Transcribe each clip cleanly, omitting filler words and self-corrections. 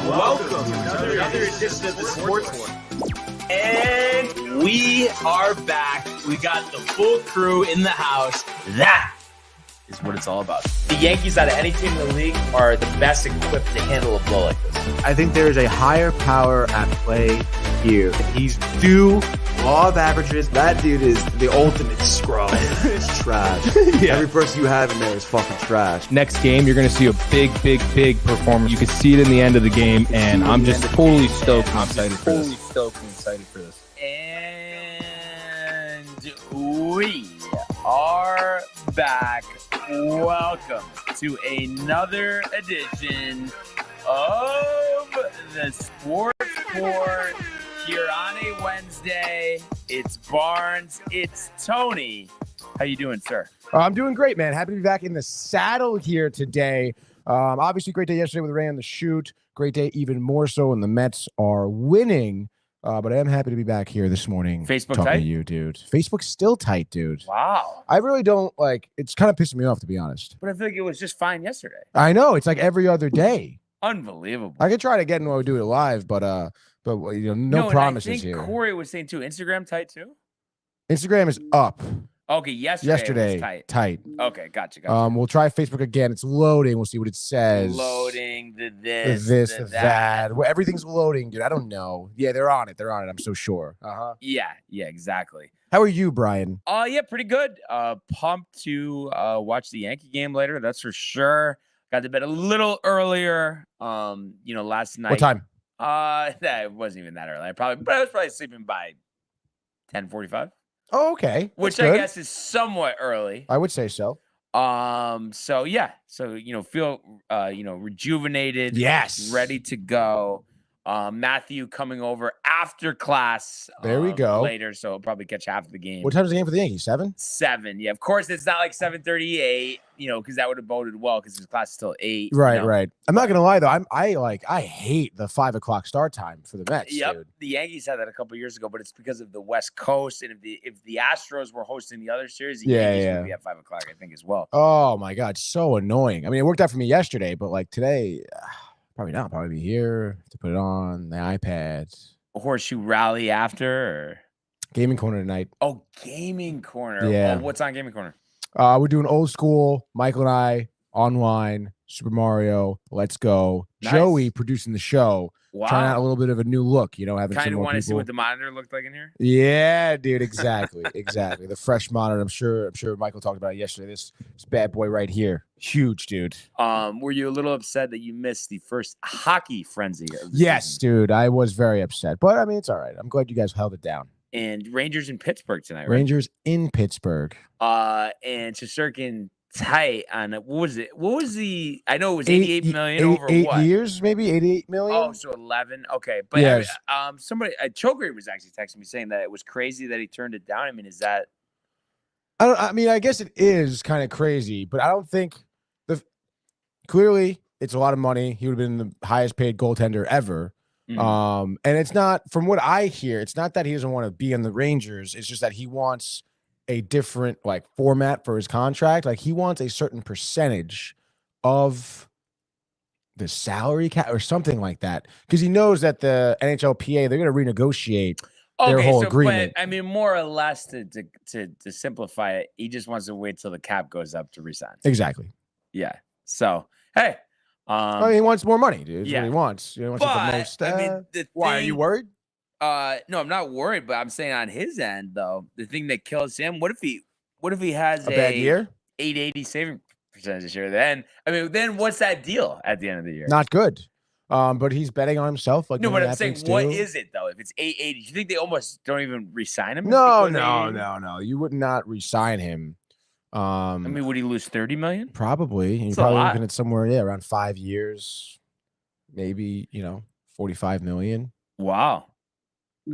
Welcome to another edition of the Sports One. And we are back. We got the full crew in the house. That is what it's all about. The Yankees, out of any team in the league, are the best equipped to handle a blow like this. I think there is a higher power at play here. He's due law of averages. That dude is the ultimate scrub. It's trash. Yeah. Every person you have in there is fucking trash. Next game, you're going to see a big performance. You can see it in the end of the game, and I'm just totally stoked and excited for this. And we are back. Welcome to another edition of the Sports Report here on a Wednesday. It's Barnes. It's Tony. How you doing, sir? I'm doing great, man. Happy to be back in the saddle here today. Obviously, great day yesterday with Ray on the shoot. Great day even more so when the Mets are winning. But I am happy to be back here this morning. Facebook talking tight? to you, dude. Facebook's still tight, dude. Wow. I really don't it's kind of pissing me off, to be honest. But I feel like it was just fine yesterday. I know. It's like every other day. Unbelievable. I could try to get in while we do it live, but no promises and I think here. Corey was saying too, Instagram tight too? Instagram is up. Okay, yesterday was tight. Okay, gotcha. We'll try Facebook again. It's loading. We'll see what it says. Loading, the that. Well, everything's loading, dude. I don't know. Yeah, they're on it. I'm so sure. Yeah, exactly. How are you, Brian? Yeah, pretty good. Pumped to watch the Yankee game later. That's for sure. Got to bed a little earlier. Last night. What time? It wasn't even that early. I was probably sleeping by 10:45. Oh, okay. Which I guess is somewhat early. I would say so. So yeah. So, feel rejuvenated. Yes. Ready to go. Matthew coming over after class. There we go. Later, so he'll probably catch half of the game. What time is the game for the Yankees? 7? 7. Yeah, of course it's not like 7:38. Because that would have boded well because his class is still 8. Right. I'm not gonna lie though. I hate the 5 o'clock start time for the Mets. Yep. Dude. The Yankees had that a couple years ago, but it's because of the West Coast, and if the Astros were hosting the other series, the Yankees would be at 5 o'clock, I think, as well. Oh my God, so annoying. I mean, it worked out for me yesterday, but today, probably not. Probably be here to put it on the iPad. A horseshoe rally after, or Gaming Corner tonight. Oh, Gaming Corner. Yeah. Oh, what's on Gaming Corner? We're doing old school. Michael and I online. Super Mario. Let's go. Nice. Joey producing the show. Wow. Trying out a little bit of a new look. Having Kind some of more want to see people. what the monitor looked like in here. Yeah, dude. Exactly. The fresh monitor. I'm sure Michael talked about it yesterday. This bad boy right here. Huge, dude. Were you a little upset that you missed the first hockey frenzy of the Yes, season? dude. I was very upset, but I mean, it's all right. I'm glad you guys held it down. And Rangers in Pittsburgh tonight, right? Rangers in Pittsburgh. And Shesterkin tight on what was it? What was the? I know it was 88 million over 8 what? years, maybe 88 million. Oh, so 11. Okay, but yes. Somebody, Choker was actually texting me saying that it was crazy that he turned it down. I mean, is that? I guess it is kind of crazy, but I don't think clearly it's a lot of money. He would have been the highest paid goaltender ever. Mm-hmm. And it's not, from what I hear, it's not that he doesn't want to be in the Rangers. It's just that he wants a different format for his contract. He wants a certain percentage of the salary cap or something like that, because he knows that the NHLPA, they're going to renegotiate their whole agreement. But I mean, more or less to simplify it, he just wants to wait till the cap goes up to resign. Exactly. Yeah. So hey, he wants more money, dude. That's what he wants. He wants but, the most. I mean, why are you worried? No, I'm not worried, but I'm saying on his end though, the thing that kills him, what if he has a bad year? 880 saving percentage this year? Then what's that deal at the end of the year? Not good. But he's betting on himself. No, but I'm saying, what is it though? If it's 880, do you think they almost don't even re-sign him? No. You would not re-sign him. I mean, would he lose 30 million? Probably. You're probably looking at somewhere, around 5 years, maybe 45 million. Wow.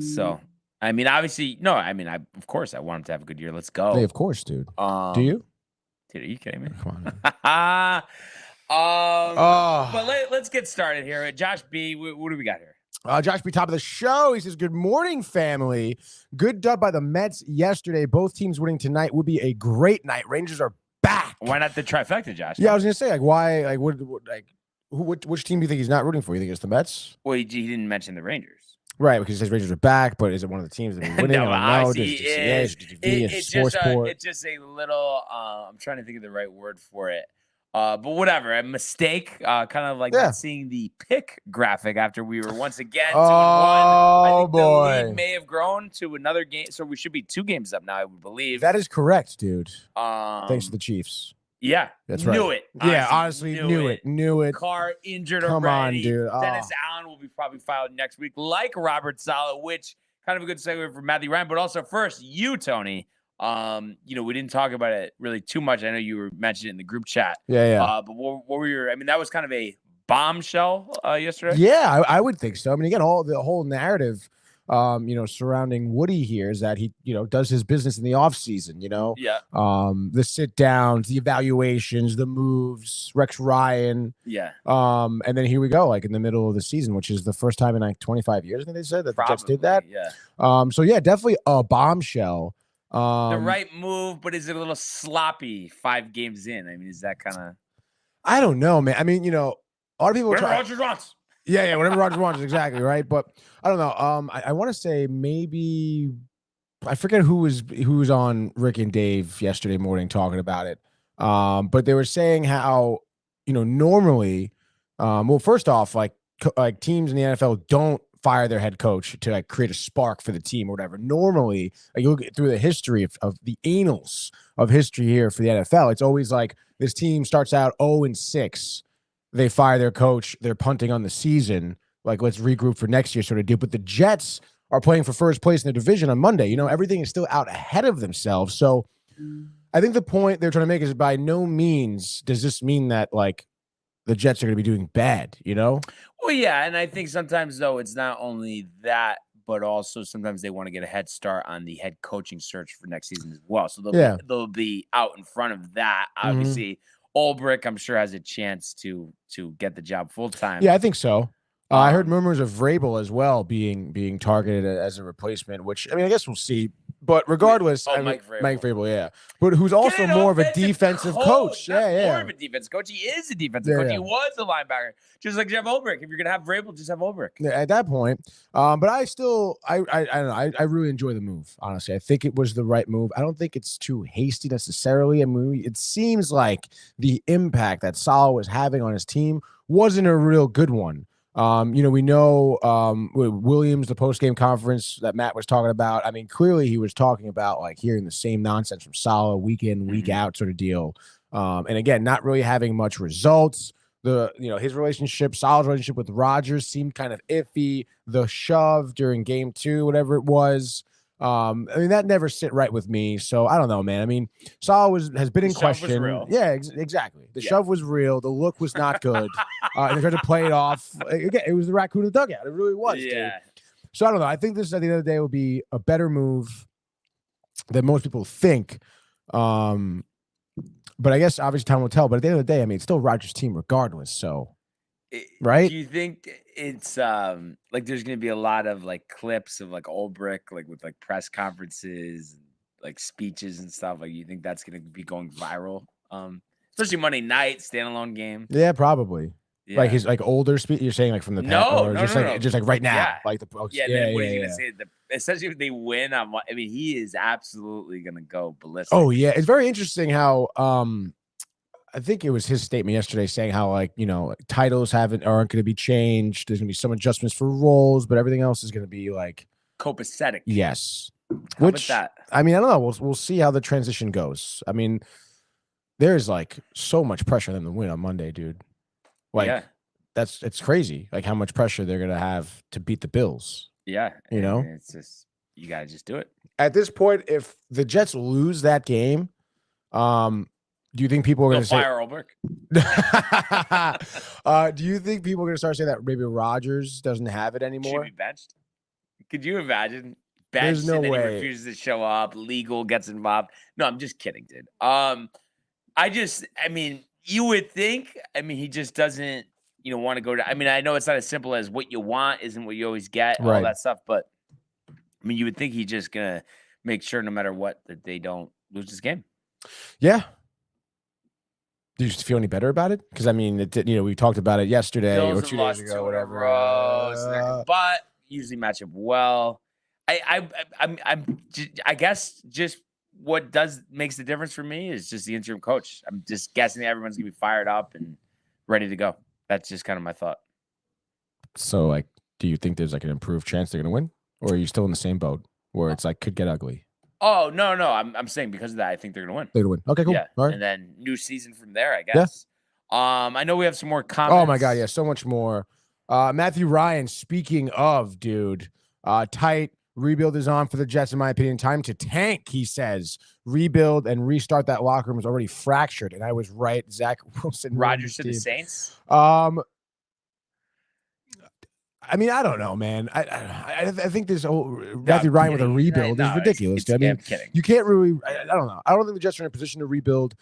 So, I mean, obviously, no. I mean, of course, I want him to have a good year. Let's go. Hey, of course, dude. Do you? Dude, are you kidding me? Come on. But let's get started here. Josh B, what do we got here? Josh B, top of the show. He says, good morning, family. Good dub by the Mets yesterday. Both teams winning tonight would be a great night. Rangers are back. Why not the trifecta, Josh? Yeah, I was going to say, why, Which team do you think he's not rooting for? You think it's the Mets? Well, he didn't mention the Rangers. Right, because he says Rangers are back, but is it one of the teams that are winning? No, I don't know. obviously Is it GTV? Is it Sports Sport? It's just a little. I'm trying to think of the right word for it. But whatever, a mistake. Kind of like not seeing the pick graphic after we were once again 2-1. I think boy, the lead may have grown to another game, so we should be 2 games up now. I would believe that is correct, dude. Thanks to the Chiefs. Yeah, that's right. Knew it. Honestly, knew it. Carr injured Come already. on, dude. Dennis Allen will be probably filed next week, like Robert Saleh, which kind of a good segue for Matthew Ryan. But also first, you, Tony. We didn't talk about it really too much. I know you were mentioning it in the group chat. Yeah. But what were your? I mean, that was kind of a bombshell yesterday. Yeah, I would think so. I mean, again, the whole narrative. Surrounding Woody here is that he, does his business in the off season, Yeah. The sit downs, the evaluations, the moves, Rex Ryan. Yeah. And then here we go, like in the middle of the season, which is the first time in like 25 years, I think they said that the Jets did that. Yeah. So yeah, definitely a bombshell. The right move, but is it a little sloppy 5 games in? I mean, is that kind of? I don't know, man. I mean, a lot of people. Whatever Rodgers wants. Yeah, whatever Rodgers wants, exactly right. But I don't know. I want to say maybe I forget who was on Rick and Dave yesterday morning talking about it. But they were saying how normally, well, first off, like teams in the NFL don't fire their head coach to like create a spark for the team or whatever. Normally, like, you'll get through the history of the annals of history here for the NFL. It's always like this team starts out 0-6. They fire their coach. They're punting on the season. Like, let's regroup for next year sort of deal. But the Jets are playing for first place in the division on Monday. Everything is still out ahead of themselves. So I think the point they're trying to make is by no means does this mean that, like, the Jets are going to be doing bad, Well, yeah. And I think sometimes, though, it's not only that, but also sometimes they want to get a head start on the head coaching search for next season as well. So they'll be out in front of that, obviously. Ulbrich, I'm sure, has a chance to get the job full time. Yeah, I think so. I heard murmurs of Vrabel as well being targeted as a replacement, which, I mean, I guess we'll see. But regardless, Mike Vrabel. Mike Vrabel, yeah. But who's also more of a defensive coach. Yeah. More of a defensive coach. He is a defensive coach. He was a linebacker. Just like Jeff Ulbrich. If you're going to have Vrabel, just have Ulbrich. Yeah, at that point. But I don't know. I really enjoy the move, honestly. I think it was the right move. I don't think it's too hasty necessarily. I mean, it seems like the impact that Saleh was having on his team wasn't a real good one. We know Williams, the post-game conference that Matt was talking about. I mean, clearly he was talking about like hearing the same nonsense from Saleh week in, week out sort of deal. And again, not really having much results. His relationship, Saleh's relationship with Rodgers seemed kind of iffy. The shove during game 2, whatever it was. I mean, that never sit right with me. So I don't know, man. I mean, Saleh has been in question. Yeah, exactly. The shove was real. The look was not good. And they tried to play it off. Again, it was the raccoon in the dugout. It really was. Yeah. Dude. So I don't know. I think this at the end of the day will be a better move than most people think. But I guess obviously time will tell. But at the end of the day, I mean, it's still Rodgers' team regardless. So, right? Do you think it's like there's going to be a lot of like clips of like Ulbrich, like with like press conferences, and, like speeches and stuff? Like, you think that's going to be going viral? Especially Monday night standalone game. Yeah, probably. Yeah. Like his like older speech. You're saying like from the no, just like right now. Yeah. Like the what is he gonna say? Especially if they win, I mean, he is absolutely gonna go ballistic. Oh yeah, it's very interesting how I think it was his statement yesterday saying how like titles aren't going to be changed. There's going to be some adjustments for roles, but everything else is going to be like copacetic. Yes. How about that? I mean, I don't know. We'll see how the transition goes. I mean, there's like so much pressure on them to win on Monday, dude. Like it's crazy. Like how much pressure they're gonna have to beat the Bills. Yeah, it's just you gotta just do it. At this point, if the Jets lose that game, do you think people are gonna say fire Ulbrich? Do you think people are gonna start saying that maybe Rodgers doesn't have it anymore? Should be benched. Could you imagine? There's no way. He refuses to show up. Legal gets involved. No, I'm just kidding, dude. I mean, you would think. I mean, he just doesn't, want to go to. I mean, I know it's not as simple as what you want isn't what you always get, right. All that stuff. But I mean, you would think he's just gonna make sure, no matter what, that they don't lose this game. Yeah. Do you feel any better about it? Because I mean, it did, we talked about it yesterday Bills or have 2 lost days 2 ago, in a whatever. row, so but usually match up well. I guess just what makes the difference for me is just the interim coach. I'm just guessing that everyone's gonna be fired up and ready to go. That's just kind of my thought. So, like, do you think there's like an improved chance they're gonna win, or are you still in the same boat where it's like could get ugly? Oh no, I'm saying because of that, I think they're gonna win. They're gonna win. Okay, cool. Yeah, All right. and then new season from there, I guess. I know we have some more comments. Oh my god, yeah, so much more. Matthew Ryan, speaking of, dude, tight rebuild is on for the Jets, in my opinion. Time to tank, he says. Rebuild and restart that locker room is already fractured, and I was right. Zach Wilson, Rodgers to the Saints. I mean, I don't know, man. I think this whole Matthew Ryan with a rebuild is ridiculous. I mean, I'm kidding. You can't really. I don't know. I don't think the Jets are in a position to rebuild.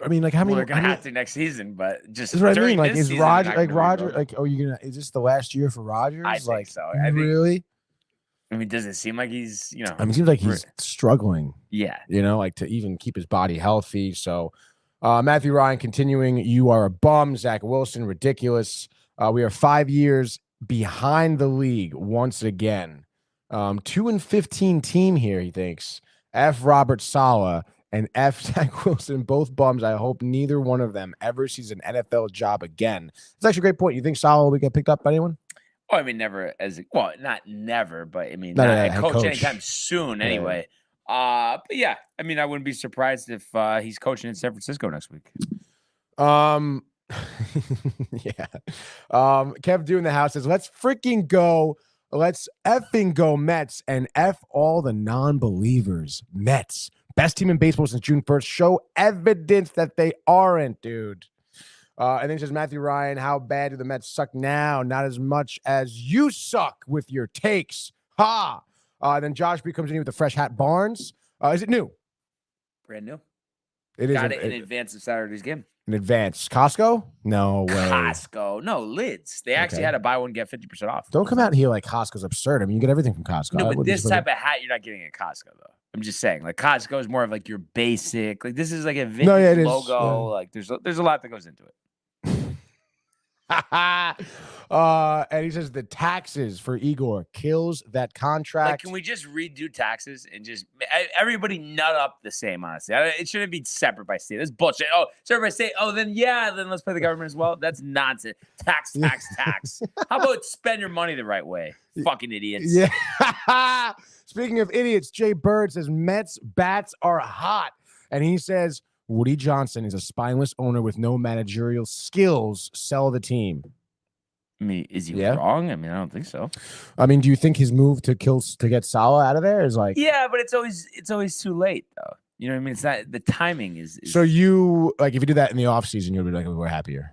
I mean, like how many? They're gonna have to next season, but just that's what I mean. Like, is Roger rebuild. like? Oh, you gonna? Is this the last year for Rodgers? I think like, so. Really? I mean, does it seem like he's? I mean, it seems like he's struggling. Yeah. Like to even keep his body healthy. So, Matthew Ryan continuing. You are a bum. Zach Wilson, ridiculous. We are 5 years behind the league once again. 2-15 team here, he thinks. F. Robert Saleh and F. Zach Wilson, both bums. I hope neither one of them ever sees an NFL job again. It's actually a great point. You think Saleh will get picked up by anyone? Oh, I mean, never not never, but I mean, not a coach anytime soon anyway. But yeah, I mean, I wouldn't be surprised if he's coaching in San Francisco next week. Yeah. Kev doing the house says, let's freaking go. Let's effing go Mets and F all the non-believers. Mets. Best team in baseball since June 1st. Show evidence that they aren't, dude. And then it says, Matthew Ryan, how bad do the Mets suck now? Not as much as you suck with your takes. Ha! Then Josh B comes in here with the fresh hat Barnes. Is it new? Brand new. It is. Got it in advance of Saturday's game. In advance. Costco? No way. Costco. No, lids. They actually had to buy one, get 50% off. Don't come out here like Costco's absurd. I mean, you get everything from Costco. No, but this type of hat, you're not getting at Costco, though. I'm just saying, like, Costco is more of like your basic. Like, this is like a vintage logo. Yeah. Like, there's a lot that goes into it. And he says the taxes for Igor kills that contract. Like, can we just redo taxes and just everybody nut up the same? Honestly, it shouldn't be separate by state. That's bullshit. Oh, separate by state. Oh, then let's pay the government as well. That's nonsense. Tax. How about spend your money the right way? Fucking idiots. Yeah. Speaking of idiots, Jay Bird says Mets bats are hot, and he says Woody Johnson is a spineless owner with no managerial skills. Sell the team. I mean, is he wrong? I mean, I don't think so. I mean, do you think his move to get Saleh out of there is like? Yeah, but it's always too late though. You know what I mean? It's not the timing is. So you like if you do that in the offseason, you'll be like, we're happier.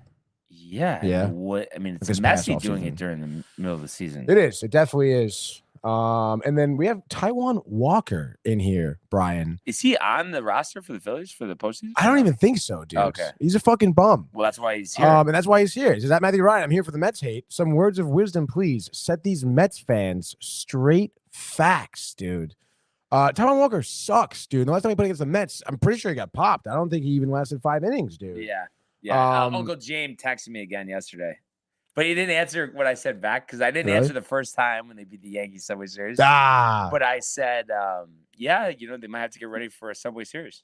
Yeah. Yeah. I mean, it's messy doing it during the middle of the season. It is. It definitely is. And then we have Taijuan Walker in here, Brian. Is he on the roster for the Phillies for the postseason? I don't even think so, dude. Okay. He's a fucking bum. Well, that's why he's here. And that's why he's here. He says, that Matthew Ryan, I'm here for the Mets hate. Some words of wisdom, please. Set these Mets fans straight facts, dude. Taijuan Walker sucks, dude. The last time he played against the Mets, I'm pretty sure he got popped. I don't think he even lasted 5 innings, dude. Yeah. Yeah. Uncle James texted me again yesterday. But he didn't answer what I said back because I didn't answer the first time when they beat the Yankees Subway Series. But I said, yeah, they might have to get ready for a Subway Series.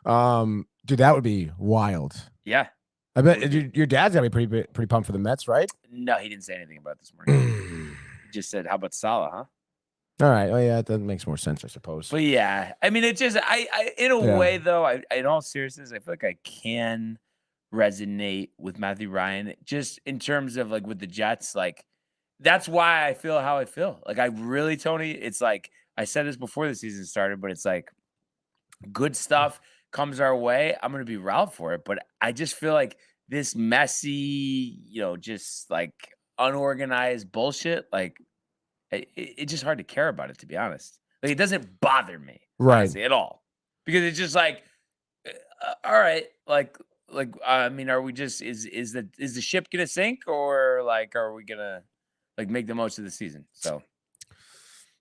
Dude, that would be wild. Yeah. I bet your dad's got to be pretty pumped for the Mets, right? No, he didn't say anything about this morning. He just said, how about Saleh, huh? All right. Oh, yeah, that makes more sense, I suppose. But yeah, I mean, it just, I in a way, though, in all seriousness, I feel like I can resonate with Matthew Ryan just in terms of like with the Jets. Like, that's why I feel how I feel. Like, I really, Tony, it's like, I said this before the season started, but it's like good stuff comes our way. I'm going to be riled for it. But I just feel like this messy, just like unorganized bullshit, like it's just hard to care about it, to be honest. Like, it doesn't bother me, honestly, at all, because it's just like, all right, like, I mean, are we just is the ship gonna sink, or like are we gonna like make the most of the season? So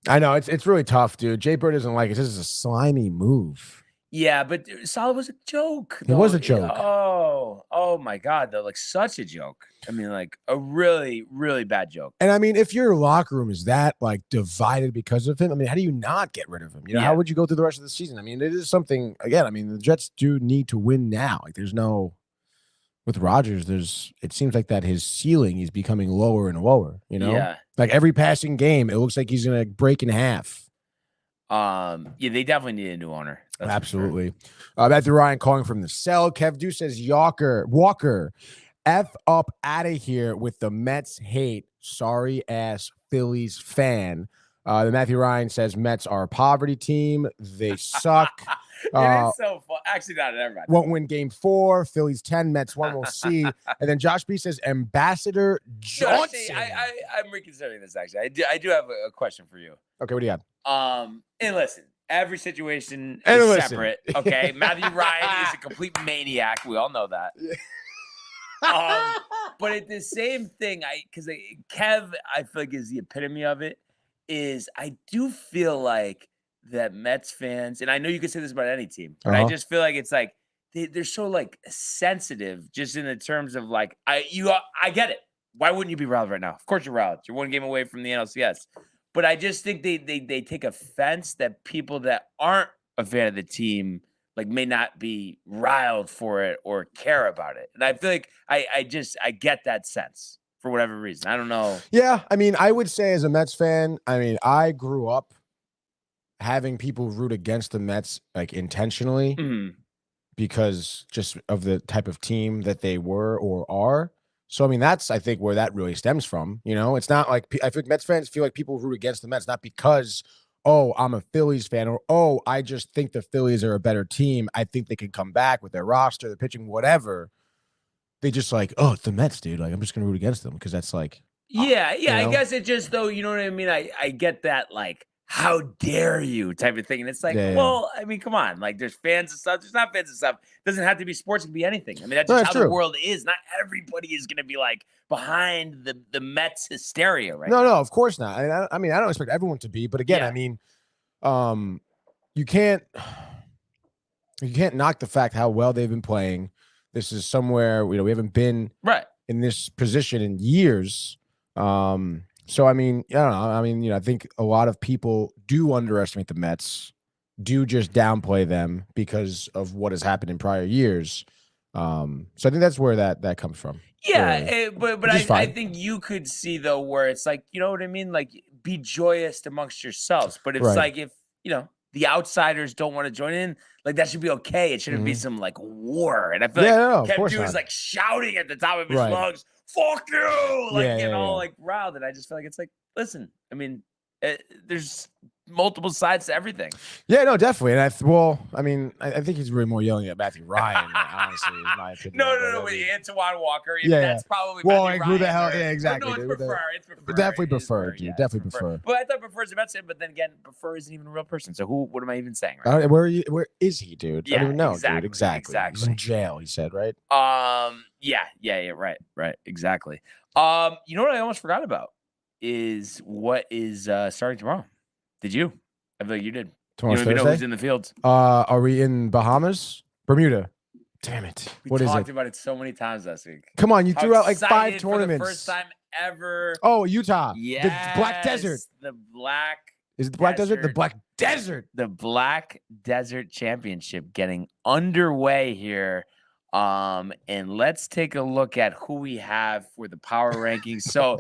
I know it's really tough, dude. Jay Bird doesn't like it. This is a slimy move. Yeah, but Saleh was a joke. It was a joke. Oh, Oh my God, though, like such a joke. I mean, like a really, really bad joke. And I mean, if your locker room is that like divided because of him, I mean, how do you not get rid of him? You know, how would you go through the rest of the season? I mean, it is something again. I mean, the Jets do need to win now. Like, there's no with Rodgers. It seems like that his ceiling is becoming lower and lower. You know, like every passing game, it looks like he's gonna break in half. Yeah, they definitely need a new owner. Absolutely. Matthew Ryan calling from the cell. Kev Du says Walker, F up out of here with the Mets hate. Sorry ass Phillies fan. The Matthew Ryan says Mets are a poverty team. They suck. It is so fun. Actually, not everybody. Won't win game 4. Phillies 10, Mets 1. We'll see. And then Josh B says Ambassador Johnson. I'm reconsidering this, actually. I do have a question for you. Okay, what do you have? And listen, every situation is separate. Okay, Matthew Ryan is a complete maniac. We all know that. But at the same thing, because Kev, I feel like is the epitome of it. Is I do feel like that Mets fans, and I know you could say this about any team, but I just feel like it's like they're so like sensitive, just in the terms of like I get it. Why wouldn't you be riled right now? Of course you're riled. You're one game away from the NLCS. But I just think they take offense that people that aren't a fan of the team like may not be riled for it or care about it. And I feel like I get that sense for whatever reason. I don't know. Yeah, I mean, I would say as a Mets fan, I mean, I grew up having people root against the Mets like intentionally because just of the type of team that they were or are. So, I mean, that's, I think, where that really stems from. You know, it's not like I think Mets fans feel like people root against the Mets, not because, oh, I'm a Phillies fan, or, oh, I just think the Phillies are a better team. I think they can come back with their roster, their pitching, whatever. They just like, oh, it's the Mets, dude. Like, I'm just going to root against them because that's like. Yeah. You know? I guess it just, though, you know what I mean? I get that, like, how dare you type of thing. And it's like, well, I mean, come on. Like, there's fans and stuff. There's not fans and stuff. It doesn't have to be sports. It can be anything. I mean, that's just how the world is. Not everybody is going to be, like, behind the Mets hysteria right now. No, of course not. I mean, I don't expect everyone to be. But again, I mean, you can't knock the fact how well they've been playing. This is somewhere, we haven't been in this position in years. So, I mean, I don't know. I mean, I think a lot of people do underestimate the Mets, do just downplay them because of what has happened in prior years. So I think that's where that comes from. Yeah, but I think you could see, though, where it's like, you know what I mean? Like, be joyous amongst yourselves. But it's like if, the outsiders don't want to join in, like that should be okay. It shouldn't be some like war. And I feel like Kev Du is like shouting at the top of his lungs, "Fuck you!" Like getting all like riled. And I just feel like it's like, listen, I mean, there's multiple sides to everything. Yeah, no, definitely. And I think he's really more yelling at Matthew Ryan, honestly, in my opinion. No, with Antoine Walker. That's probably well, Matthew like who the hell? Ryan, Yeah, exactly. No, it's prefer. It's prefer. Definitely prefer, dude. Definitely prefer. But I thought prefer's a Mets fan, but then again, prefer isn't even a real person. So what am I even saying? Right? Where is he, dude? I don't even know, dude. Exactly. He's in jail, he said, right? Yeah. Right. Exactly. You know what I almost forgot about is what is starting tomorrow. Did you? I feel like you did. Tomorrow's you don't even know Thursday? who's in the fields. Are we in Bahamas? Bermuda. Damn it. We talked about it so many times last week. Come on, you threw out like 5 tournaments. For the first time ever. Oh, Utah. Yes. The Black Desert. The Black Is it the Black Desert? The Black Desert. The Black Desert Championship getting underway here. And let's take a look at who we have for the power rankings. So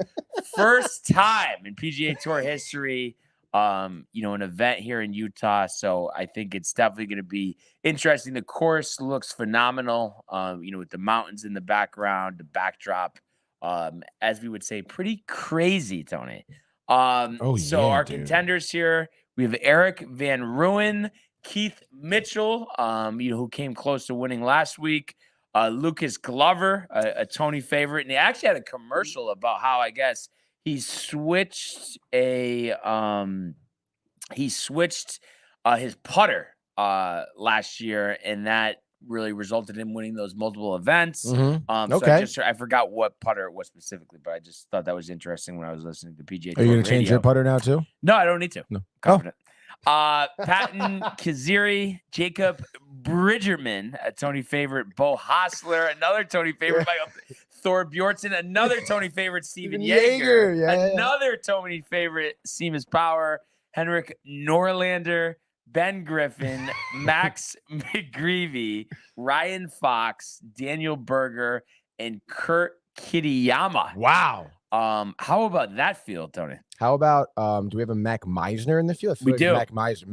first time in PGA Tour history, an event here in Utah. So I think it's definitely going to be interesting. The course looks phenomenal. With the mountains in the background, the backdrop, as we would say, pretty crazy, Tony. Our contenders here, we have Eric Van Ruin, Keith Mitchell, who came close to winning last week. Lucas Glover, a Tony favorite, and he actually had a commercial about how I guess he switched his putter last year, and that really resulted in winning those multiple events. Mm-hmm. So I forgot what putter it was specifically, but I just thought that was interesting when I was listening to PGA. Are you going to change your putter now too? No, I don't need to. No. Confident. Patton Kaziri, Jacob Bridgerman, a Tony favorite. Bo Hostler, another Tony favorite. Thor Bjornsson, another Tony favorite. Steven Yeager, another Tony favorite. Seamus Power, Henrik Norlander, Ben Griffin, Max McGreevy, Ryan Fox, Daniel Berger, and Kurt Kitayama. Wow. How about that field, Tony? How about do we have a Mac Meisner in the field? We do. Mac Meisner.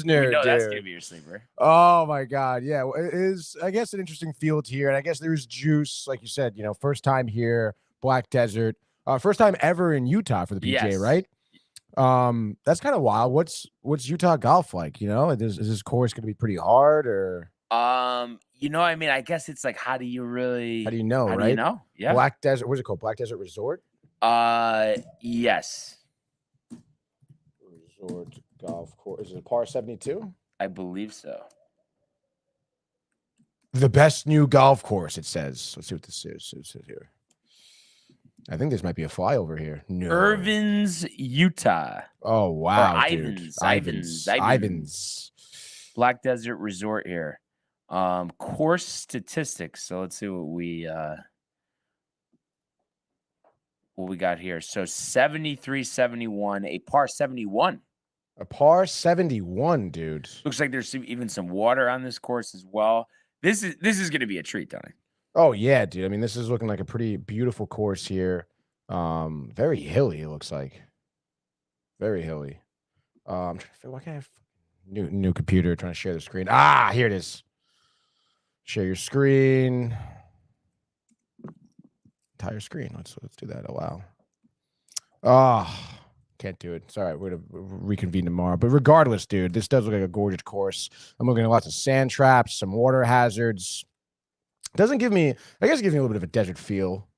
We know dude. that's gonna be your sleeper. Oh my God. Yeah. Well, it is, I guess, an interesting field here. And I guess there's juice, like you said, first time here, Black Desert, first time ever in Utah for the PGA, right? That's kind of wild. What's Utah golf like? Is this course gonna be pretty hard or I guess it's like how do you know, right? Do you know? Yeah. Black Desert, what's it called? Black Desert Resort? Yes. Resort golf course. Is it a par 72? I believe so. The best new golf course, it says. Let's see what this is. It says here. I think this might be a flyover here. No. Irvins, Utah. Oh, wow. Ivins. Black Desert Resort here. Course statistics. So let's see what we got here. So 73-71, a par 71. A par 71, dude. Looks like there's even some water on this course as well. This is going to be a treat, Tony. Oh yeah, dude. I mean, this is looking like a pretty beautiful course here. Very hilly, it looks like. Very hilly. I'm trying to figure, why can't I have new computer trying to share the screen? Ah, here it is. Share your screen. Entire screen. Let's do that. Oh wow. Can't do it. It's all right. We're gonna reconvene tomorrow. But regardless, dude, this does look like a gorgeous course. I'm looking at lots of sand traps, some water hazards. Doesn't give me, I guess it gives me a little bit of a desert feel.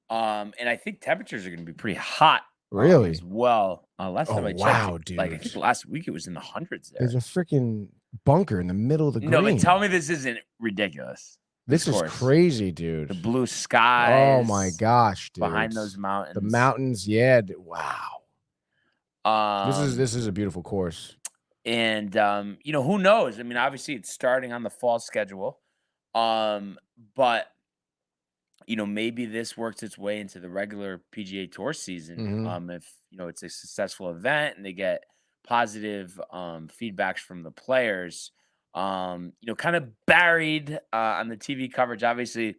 And I think temperatures are going to be pretty hot. Really? As well. Last time I checked, wow, dude. Like I think last week it was in the hundreds there. There's a freaking bunker in the middle of the green. No, but tell me this isn't ridiculous. This is crazy, dude. The blue skies. Oh my gosh, dude. Behind those mountains. The mountains, yeah. Wow. This is a beautiful course. And who knows? I mean, obviously it's starting on the fall schedule. But maybe this works its way into the regular PGA Tour season. If it's a successful event and they get positive feedbacks from the players. Kind of buried on the TV coverage. Obviously,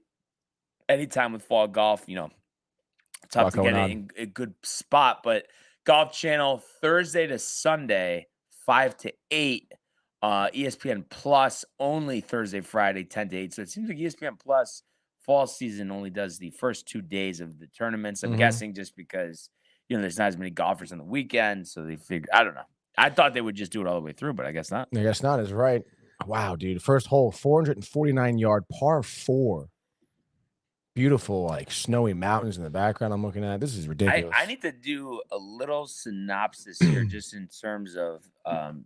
anytime with fall golf, tough to get it in a good spot. But Golf Channel Thursday to Sunday, 5 to 8. ESPN Plus only Thursday, Friday, 10 to 8. So it seems like ESPN Plus fall season only does the first 2 days of the tournaments. I'm guessing just because, there's not as many golfers on the weekend. So they figured, I don't know. I thought they would just do it all the way through, but I guess not. I guess not is right. Wow, dude. First hole, 449-yard par 4. Beautiful, like snowy mountains in the background I'm looking at. This is ridiculous. I need to do a little synopsis here just in terms of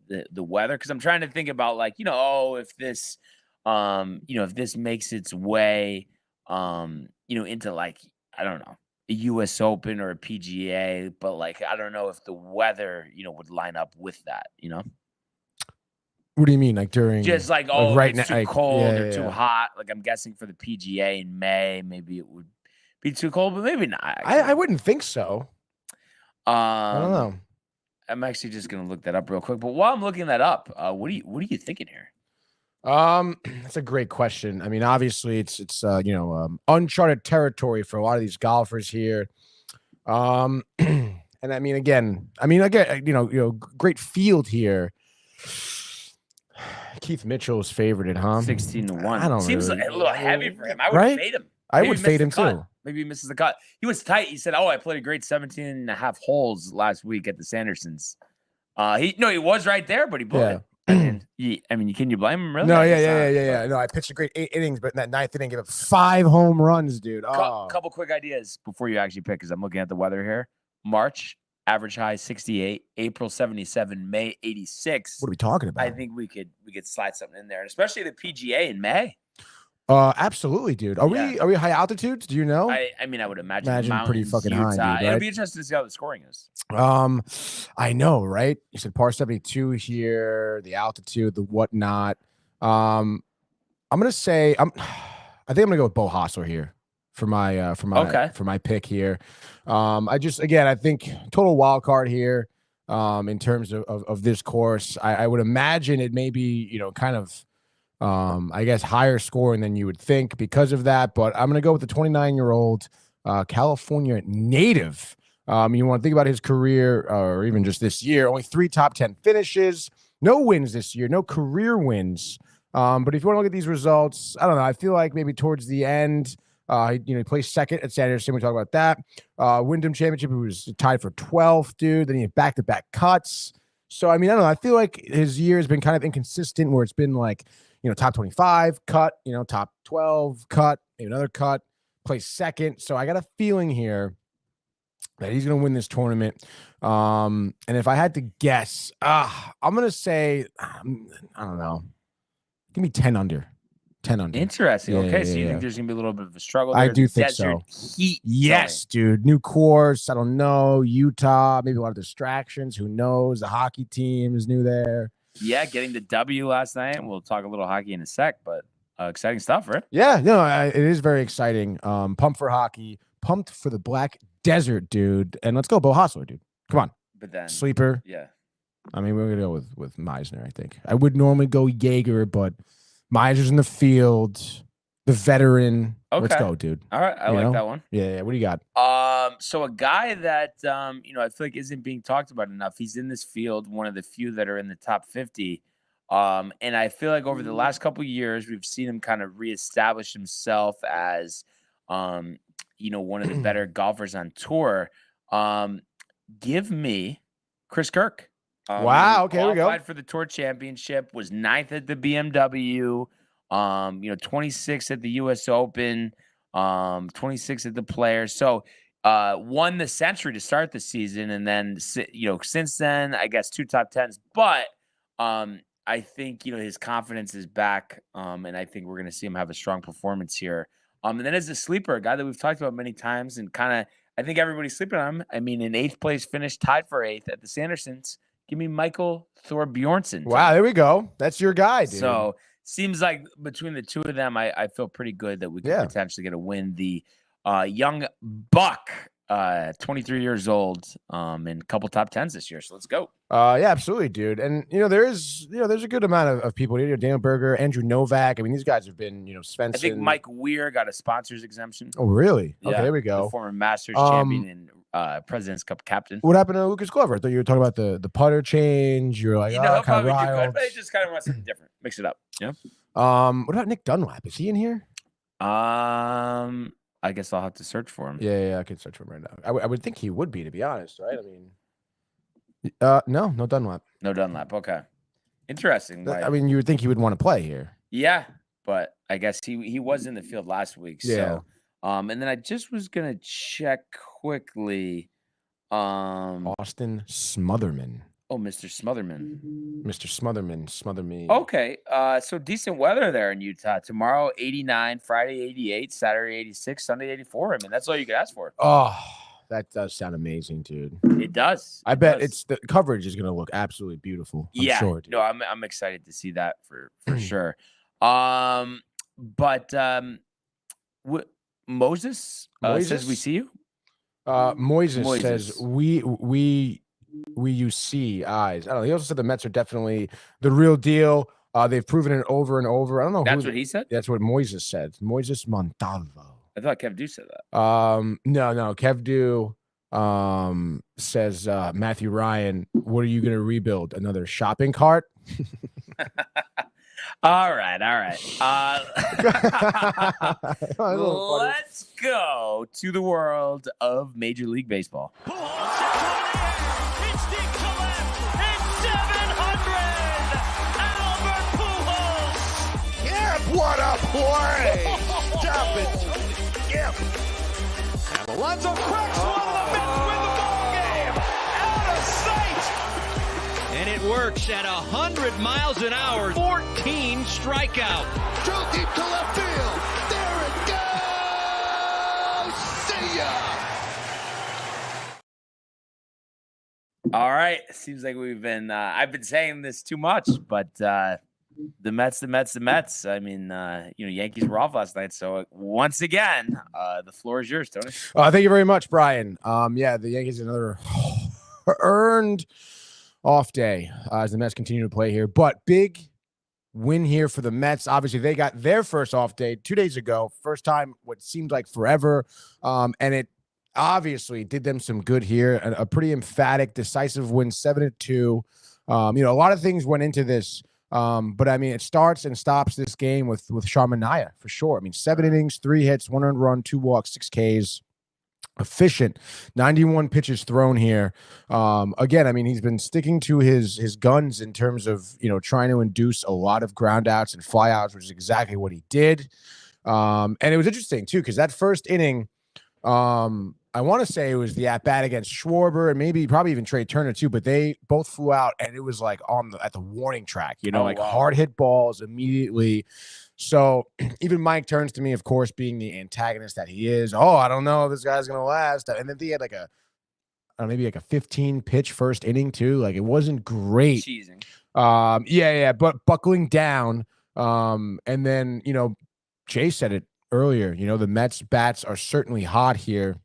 the weather, because I'm trying to think about if this if this makes its way into I don't know, a US Open or a PGA, but I don't know if the weather would line up with that, What do you mean? Like during just right now, too cold or too hot? Like I'm guessing for the PGA in May, maybe it would be too cold, but maybe not. I wouldn't think so. I don't know. I'm actually just gonna look that up real quick. But while I'm looking that up, what are you thinking here? That's a great question. I mean, obviously it's uncharted territory for a lot of these golfers here. And I mean, again, great field here. Keith Mitchell is favored, 16-1. I don't Seems really, a little heavy for him. I would fade him. I would fade him too. Maybe he misses the cut. He was tight. He said, I played a great 17 and a half holes last week at the Sandersons. He was right there, but he blew it. Can you blame him, really? No, yeah. No, I pitched a great 8 innings, but in that 9th inning, gave up 5 home runs, dude. Couple quick ideas before you actually pick, because I'm looking at the weather here. March, average high 68, April 77, May 86. What are we talking about? I think we could slide something in there, and especially the PGA in May. Absolutely, dude. Are we high altitudes? Do you know? I mean, I would imagine pretty fucking high, dude, right? It'll be interesting to see how the scoring is. I know, right? You said par 72 here, the altitude, the whatnot. I'm gonna say I think I'm gonna go with Bo Hostler here for my for my pick here. I think total wild card here. In terms of this course, I would imagine it may be kind of I guess higher scoring than you would think because of that. But I'm gonna go with the 29-year-old California native. You want to think about his career or even just this year, only 3 top 10 finishes, no wins this year, no career wins. But if you want to look at these results, I don't know. I feel like maybe towards the end, he placed second at Sanderson. We talk about that. Wyndham Championship, he was tied for 12th, dude. Then he had back-to-back cuts. So, I mean, I don't know. I feel like his year has been kind of inconsistent where it's been like, top 25, cut, top 12, cut, maybe another cut, placed second. So I got a feeling here that he's going to win this tournament. And if I had to guess, I'm going to say, I don't know. Give me 10 under. 10 under. Interesting. Yeah, Okay, so you yeah. think there's going to be a little bit of a struggle there? I do think Desert so. Heat. Yes, dude. New course. I don't know. Utah. Maybe a lot of distractions. Who knows? The hockey team is new there. Yeah, getting the W last night. We'll talk a little hockey in a sec, but exciting stuff, right? Yeah, no, it is very exciting. Pumped for hockey. Pumped for the Black Desert, dude. And let's go Bo Hostler, dude. Come on. But then Sleeper. Yeah. I mean, we're going to go with Meisner, I think. I would normally go Jaeger, but Meisner's in the field, the veteran. Okay. Let's go, dude. All right. I like that one. Yeah. What do you got? So a guy that, I feel like isn't being talked about enough. He's in this field, one of the few that are in the top 50. And I feel like over the last couple of years, we've seen him kind of reestablish himself as, one of the better golfers on tour. Give me Chris Kirk. Wow. Okay, here we go. Qualified for the Tour Championship, was 9th at the BMW, 26th at the U.S. Open, 26th at the Players. So, won the Century to start the season, and then since then, I guess 2 top 10s. But I think his confidence is back, and I think we're going to see him have a strong performance here. And then as a sleeper, a guy that we've talked about many times, and kind of I think everybody's sleeping on him. I mean, in 8th place finish, tied for 8th at the Sandersons. Give me Michael Thorbjornsson. Wow, there we go. That's your guy, dude. So seems like between the two of them, I feel pretty good that we could potentially get a win. The young buck, 23 years old, and a couple top 10s this year. So let's go. Yeah, absolutely, dude. And there's a good amount of people here. Daniel Berger, Andrew Novak. I mean, these guys have been, Svensson. I think Mike Weir got a sponsors exemption. Oh, really? Yeah, okay, there we go. The former Masters champion and President's Cup captain. What happened to Lucas Glover? I thought you were talking about the putter change. You're like, he'll kind of probably do riled. good, but he just kind of wants something different. Mix it up. Yeah. What about Nick Dunlap? Is he in here? I guess I'll have to search for him. Yeah, I can search for him right now. I would think he would be, to be honest, right? I mean, no Dunlap. No Dunlap. Okay. Interesting. I mean, you would think he would want to play here. Yeah, but I guess he was in the field last week. Yeah. So, and then I just was gonna check quickly. Austin Smotherman. Oh, Mr. Smotherman. Mr. Smotherman, smother me. Okay. So decent weather there in Utah. Tomorrow 89, Friday 88, Saturday 86, Sunday 84. I mean, that's all you could ask for. Oh, that does sound amazing, dude. It does. I bet it's the coverage is gonna look absolutely beautiful. I'm sure, dude. No, I'm excited to see that for sure. But Moses says we see you. Moises says we use C eyes. I don't know. He also said the Mets are definitely the real deal. They've proven it over and over. I don't know. That's what he said. That's what Moises said. Moises Montalvo. I thought Kev Du said that. No. Kev Du says Matthew Ryan, what are you going to rebuild? Another shopping cart? All right. Let's go to the world of Major League Baseball. It's deep to left. It's 700. Albert Pujols. Yeah, what a play! Stop it, Yep. And Alonso cracks one. The Mets win the ball game. Out of sight. And it works at 100 miles an hour. 14 strikeout. Drill deep to left field. There it goes. See ya. All right. Seems like we've been I've been saying this too much, but The Mets. I mean, Yankees were off last night, so once again, the floor is yours, Tony. Thank you very much, Brian. Yeah, the Yankees another earned off day as the Mets continue to play here, but big win here for the Mets. Obviously, they got their first off day 2 days ago, first time what seemed like forever, and it obviously did them some good here. A pretty emphatic, decisive win, 7-2. A lot of things went into this. But I mean, it starts and stops this game with Sean Manaea for sure. I mean, 7 innings, 3 hits, 1 earned run, 2 walks, 6 Ks. Efficient, 91 pitches thrown here. Again, I mean, he's been sticking to his guns in terms of trying to induce a lot of ground outs and flyouts, which is exactly what he did. And it was interesting too because that first inning, I want to say it was the at-bat against Schwarber and probably even Trey Turner too, but they both flew out and it was like at the warning track, hard hit balls immediately. So even Mike turns to me, of course, being the antagonist that he is. Oh, I don't know if this guy's going to last. And then he had maybe a 15 pitch first inning too. Like it wasn't great. Cheesing. But buckling down. And then, Jay said it earlier, the Mets bats are certainly hot here.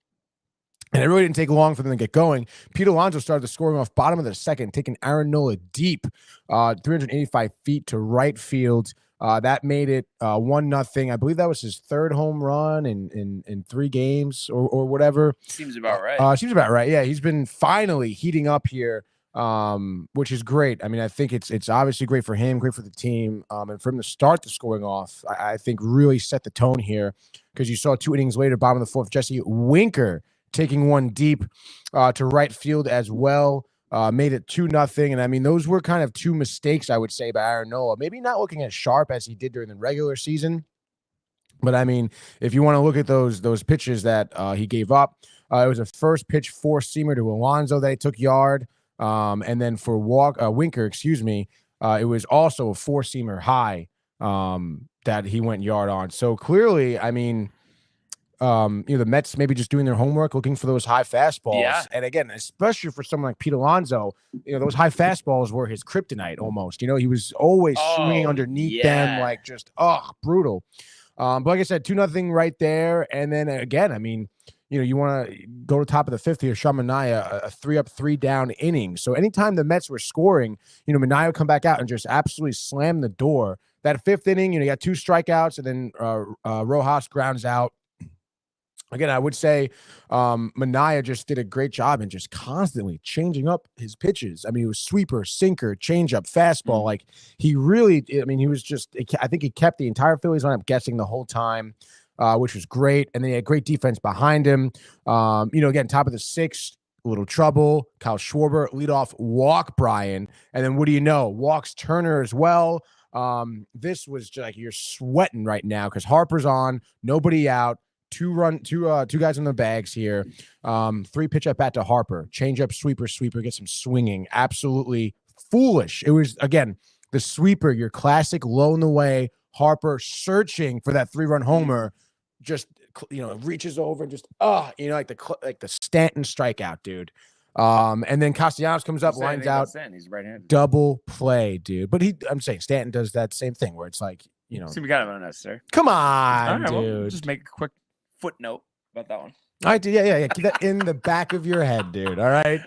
And it really didn't take long for them to get going. Pete Alonso started the scoring off bottom of the second, taking Aaron Nola deep, 385 feet to right field. That made it 1-0. I believe that was his 3rd home run in 3 games or whatever. Seems about right. Seems about right. Yeah, he's been finally heating up here, which is great. I mean, I think it's obviously great for him, great for the team. And for him to start the scoring off, I think really set the tone here because you saw 2 innings later, bottom of the 4th, Jesse Winker taking one deep to right field as well. Made it 2-0. And I mean, those were kind of 2 mistakes, I would say, by Aaron Nola. Maybe not looking as sharp as he did during the regular season. But I mean, if you want to look at those pitches that he gave up, it was a first pitch 4-seamer to Alonso that he took yard. And then for Winker, it was also a 4-seamer high that he went yard on. So clearly, I mean, the Mets maybe just doing their homework, looking for those high fastballs. Yeah. And again, especially for someone like Pete Alonso, those high fastballs were his kryptonite almost. He was always swinging underneath them, like just brutal. But like I said, 2-0 right there. And then again, I mean, you want to go to top of the 5th here, Sean Manaea, a 3-up, 3-down inning. So anytime the Mets were scoring, Manaea would come back out and just absolutely slam the door. That 5th inning, you got 2 strikeouts, and then Rojas grounds out. Again, I would say Manaea just did a great job in just constantly changing up his pitches. I mean, it was sweeper, sinker, changeup, fastball. Like he really, I mean, he was just, I think he kept the entire Phillies lineup guessing the whole time, which was great. And then he had great defense behind him. Again, top of the 6th, a little trouble. Kyle Schwarber, leadoff walk Brian. And then what do you know? Walks Turner as well. This was just like you're sweating right now because Harper's on, nobody out. 2 guys on the bags here. 3 pitch at bat to Harper. Change up, sweeper, gets him swinging. Absolutely foolish. It was, again, the sweeper, your classic low in the way. Harper searching for that 3-run homer. Just, reaches over and just, like the Stanton strikeout, dude. And then Castellanos comes up, lines out. He's right-handed. Double play, dude. But I'm saying Stanton does that same thing where it's like, Seems kind of unnecessary. Come on, all right, dude. We'll just make a quick footnote about that one. All right, dude. Yeah. Keep that in the back of your head, dude. All right.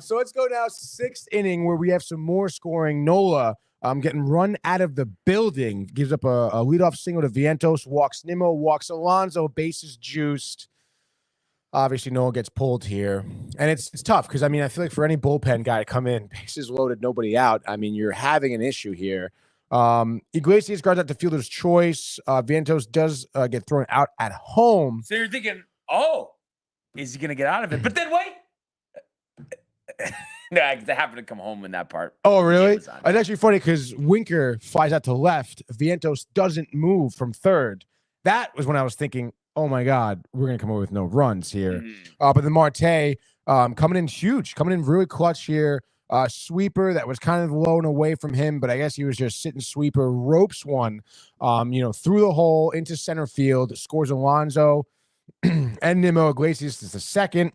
So let's go now 6th inning where we have some more scoring. Nola getting run out of the building, gives up a leadoff single to Vientos, walks Nimmo, walks Alonso, bases juiced. Obviously, Nola gets pulled here. And it's tough because, I mean, I feel like for any bullpen guy to come in, bases loaded, nobody out, I mean, you're having an issue here. Iglesias guards out the fielder's choice. Vientos does get thrown out at home. So you're thinking, is he going to get out of it? But then wait. No, I happened to come home in that part. Oh, really? It's actually funny because Winker flies out to left. Vientos doesn't move from 3rd. That was when I was thinking, oh my God, we're going to come away with no runs here. But then Marte coming in huge, coming in really clutch here. Sweeper that was kind of low and away from him, but I guess he was just sitting sweeper, ropes one, through the hole into center field, scores Alonso and Nimmo. Iglesias is the second.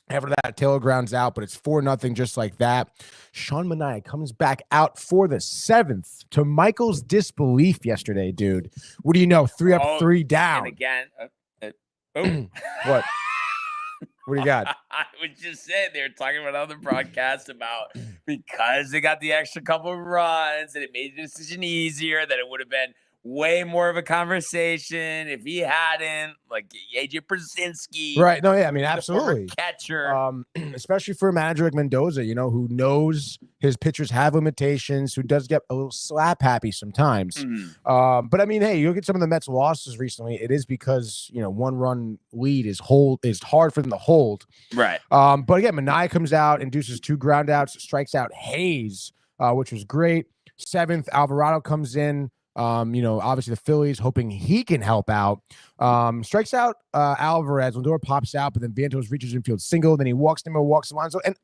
After that, Taylor grounds out, but it's 4-0 just like that. Sean Manaea comes back out for the 7th to Michael's disbelief yesterday, dude. What do you know? 3 up, 3 down. And again, What? What do you got? I was just saying they were talking about other broadcasts about because they got the extra couple of runs and it made the decision easier, that it would have been way more of a conversation if he hadn't, like AJ Przinsky. Right. No, yeah, I mean, the former absolutely. catcher. Especially for a manager like Mendoza, who knows his pitchers have limitations, who does get a little slap happy sometimes. But I mean, hey, you look at some of the Mets losses recently, it is because, 1-run lead is hard for them to hold. Right. But again, Manaea comes out, induces 2 ground outs, strikes out Hayes, which was great. 7th, Alvarado comes in. Obviously the Phillies hoping he can help out. Strikes out Alvarez. Lindor pops out, but then Vientos reaches infield single. Then he walks Nimmo, walks Alonso, and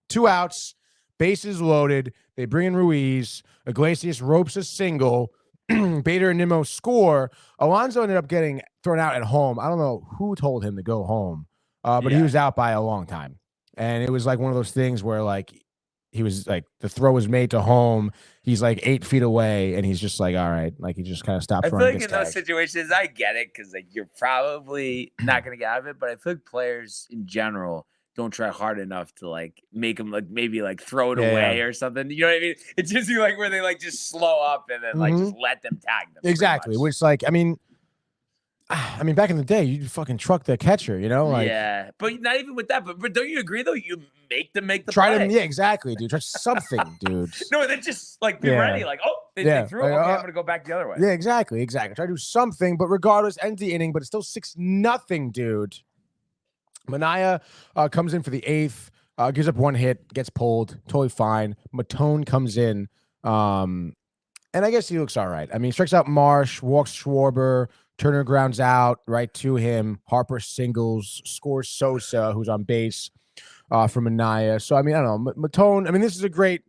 2 outs. Bases loaded. They bring in Ruiz. Iglesias ropes a single. Bader and Nimmo score. Alonso ended up getting thrown out at home. I don't know who told him to go home, but he was out by a long time. And it was like one of those things where he was like, the throw was made to home. He's like 8 feet away, and he's just like, all right. Like, he just kind of stops running. I feel like in those situations, I get it because you're probably not going to get out of it. But I feel like players in general don't try hard enough to make them maybe throw it away or something. You know what I mean? It's just where they just slow up and then just let them tag them. Exactly. Which I mean, back in the day, you fucking truck the catcher, yeah, but not even with that. But don't you agree though? You make them make the try play. yeah, exactly, dude. Try something, dude. No, they just be ready. They threw. Okay, I'm gonna go back the other way. Yeah, exactly. Try to do something, but regardless, ends the inning. But it's still 6-0, dude. Manaea comes in for the 8th, gives up 1 hit, gets pulled, totally fine. Matone comes in, and I guess he looks all right. I mean, strikes out Marsh, walks Schwarber. Turner grounds out right to him. Harper singles, scores Sosa, who's on base for Manaea. So, I mean, I don't know. Matone, I mean, this is a great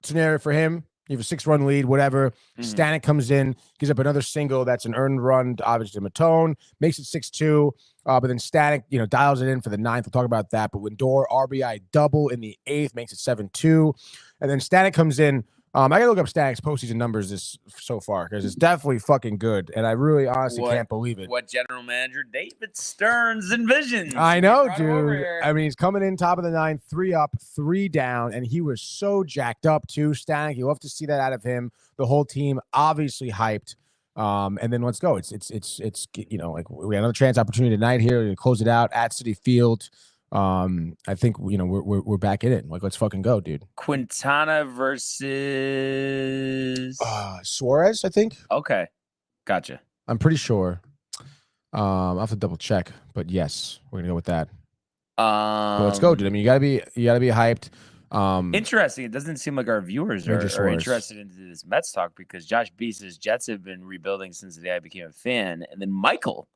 scenario for him. You have a 6-run lead, whatever. Stanek comes in, gives up another single. That's an earned run, obviously, to Matone. Makes it 6-2. But then Stanek, dials it in for the 9th. We'll talk about that. But Lindor, RBI double in the 8th, makes it 7-2. And then Stanek comes in. I gotta look up Stanek's postseason numbers so far because it's definitely fucking good, and I really honestly can't believe it. What general manager David Stearns envisions? I know, dude. I mean, he's coming in top of the 9th, 3 up, 3 down, and he was so jacked up too. Stanek, you love to see that out of him. The whole team obviously hyped. And then let's go. It's we had another chance opportunity tonight here to close it out at Citi Field. I think we're back in it. Let's fucking go, dude. Quintana versus Suarez, I think. Okay, gotcha. I'm pretty sure. I'll have to double check, but yes, we're gonna go with that. But let's go, dude. I mean, you gotta be hyped. Interesting. It doesn't seem like our viewers are interested in this Mets talk because Josh B says Jets have been rebuilding since the day I became a fan, and then Michael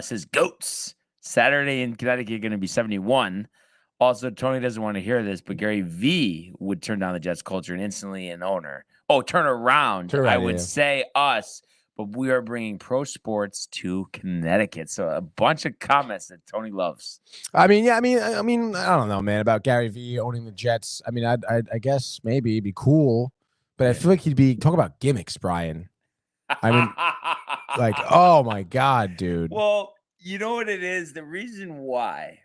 says Goats. Saturday in Connecticut going to be 71. Also, Tony doesn't want to hear this, but Gary V would turn down the Jets culture and instantly an owner. Oh, turn around. I would say us, but we are bringing pro sports to Connecticut. So a bunch of comments that Tony loves. I mean, I don't know, man, about Gary V owning the Jets. I mean, I guess maybe it'd be cool, but I feel like he'd be talking about gimmicks, Brian. I mean, oh my God, dude. Well, you know what it is? The reason why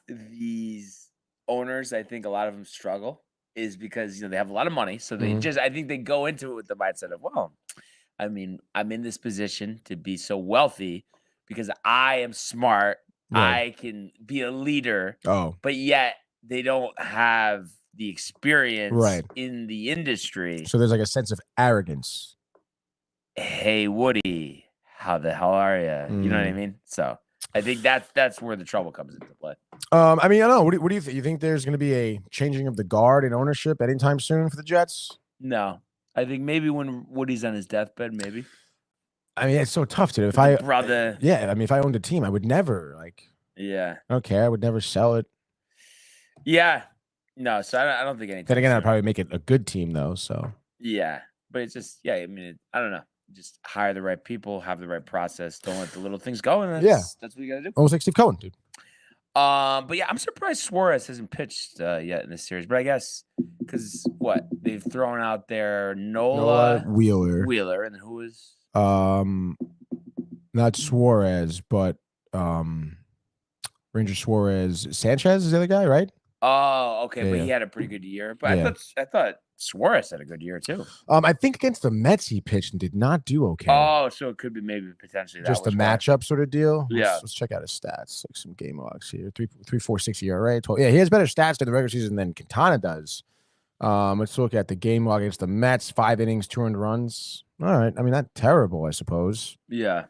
these owners, I think a lot of them struggle is because, they have a lot of money. So they I think they go into it with the mindset of, well, I mean, I'm in this position to be so wealthy because I am smart. Right. I can be a leader. But yet they don't have the experience in the industry. So there's a sense of arrogance. Hey, Woody. How the hell are you? You know what I mean? So I think that's where the trouble comes into play. I mean, I don't know. What do you think? You think there's going to be a changing of the guard in ownership anytime soon for the Jets? No. I think maybe when Woody's on his deathbed, maybe. I mean, it's so tough to do. If if I owned a team, I would never I don't care. I would never sell it. Yeah. No, so I don't think anything. Then again, I'd probably make it a good team though. So yeah, but it's just I mean, I don't know. Just hire the right people, have the right process. Don't let the little things go, and that's what you got to do. Almost like Steve Cohen, dude. But yeah, I'm surprised Suarez hasn't pitched yet in this series. But I guess because they've thrown out there Nola Wheeler. and who is Not Suarez, but Ranger Suarez. Sanchez is the other guy, right? Oh, okay, Yeah, but yeah. he had a pretty good year. But Yeah. I thought Suarez had a good year too. I think against the Mets he pitched and did not do okay. Oh, so it could be maybe potentially that Just the was why. matchup sort of deal. Yeah. Let's check out his stats. Like some game logs here. 3.46 ERA. 12. Yeah, he has better stats during the regular season than Quintana does. Let's look at the game log against the Mets. 5 innings, 2 earned runs. All right. I mean, not terrible, I suppose. Yeah.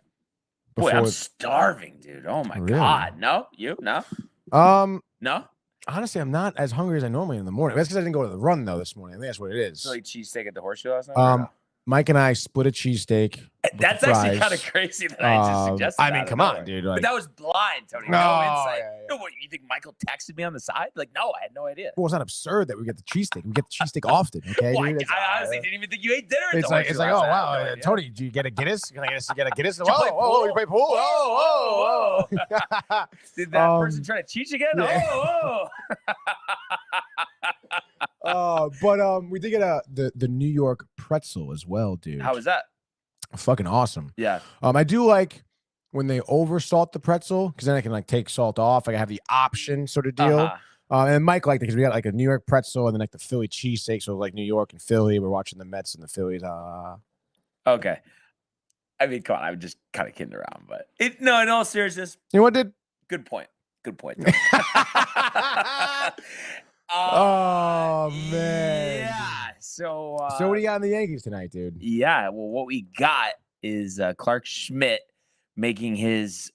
Boy, I'm starving, dude. Oh my God. No? You? No? No? Honestly, I'm not as hungry as I normally am in the morning. That's because I didn't go to the run though this morning. I think that's what it is. So like cheesesteak at the Horseshoe last night? Or no? Mike and I split a cheesesteak. That's actually kind of crazy that I just suggested. I mean, come on, dude. But that was blind, Tony. No insight. Yeah. No, what, you think Michael texted me on the side? Like, no, I had no idea. Well, it's not absurd that we get the cheesesteak. We get the cheesesteak often. Okay. Well, I honestly didn't even think you ate dinner. It's like, oh wow, Tony, do you get a Guinness? Can I get a Guinness? Whoa, you play pool? Whoa. Did that person try to cheat again? Yeah. But we did get the New York pretzel as well, dude. How was that? Fucking awesome. Yeah. I do like when they over salt the pretzel because then I can like take salt off. Like I have the option sort of deal. And Mike liked it because we got like a New York pretzel and then like the Philly cheesesteak. So like New York and Philly, we're watching the Mets and the Phillies. Okay. I mean, come on, I'm just kind of kidding around, but in all seriousness, you know what, dude? Good point. Oh man. Yeah. So what do you got in the Yankees tonight, dude? Yeah. Well, what we got is Clark Schmidt making his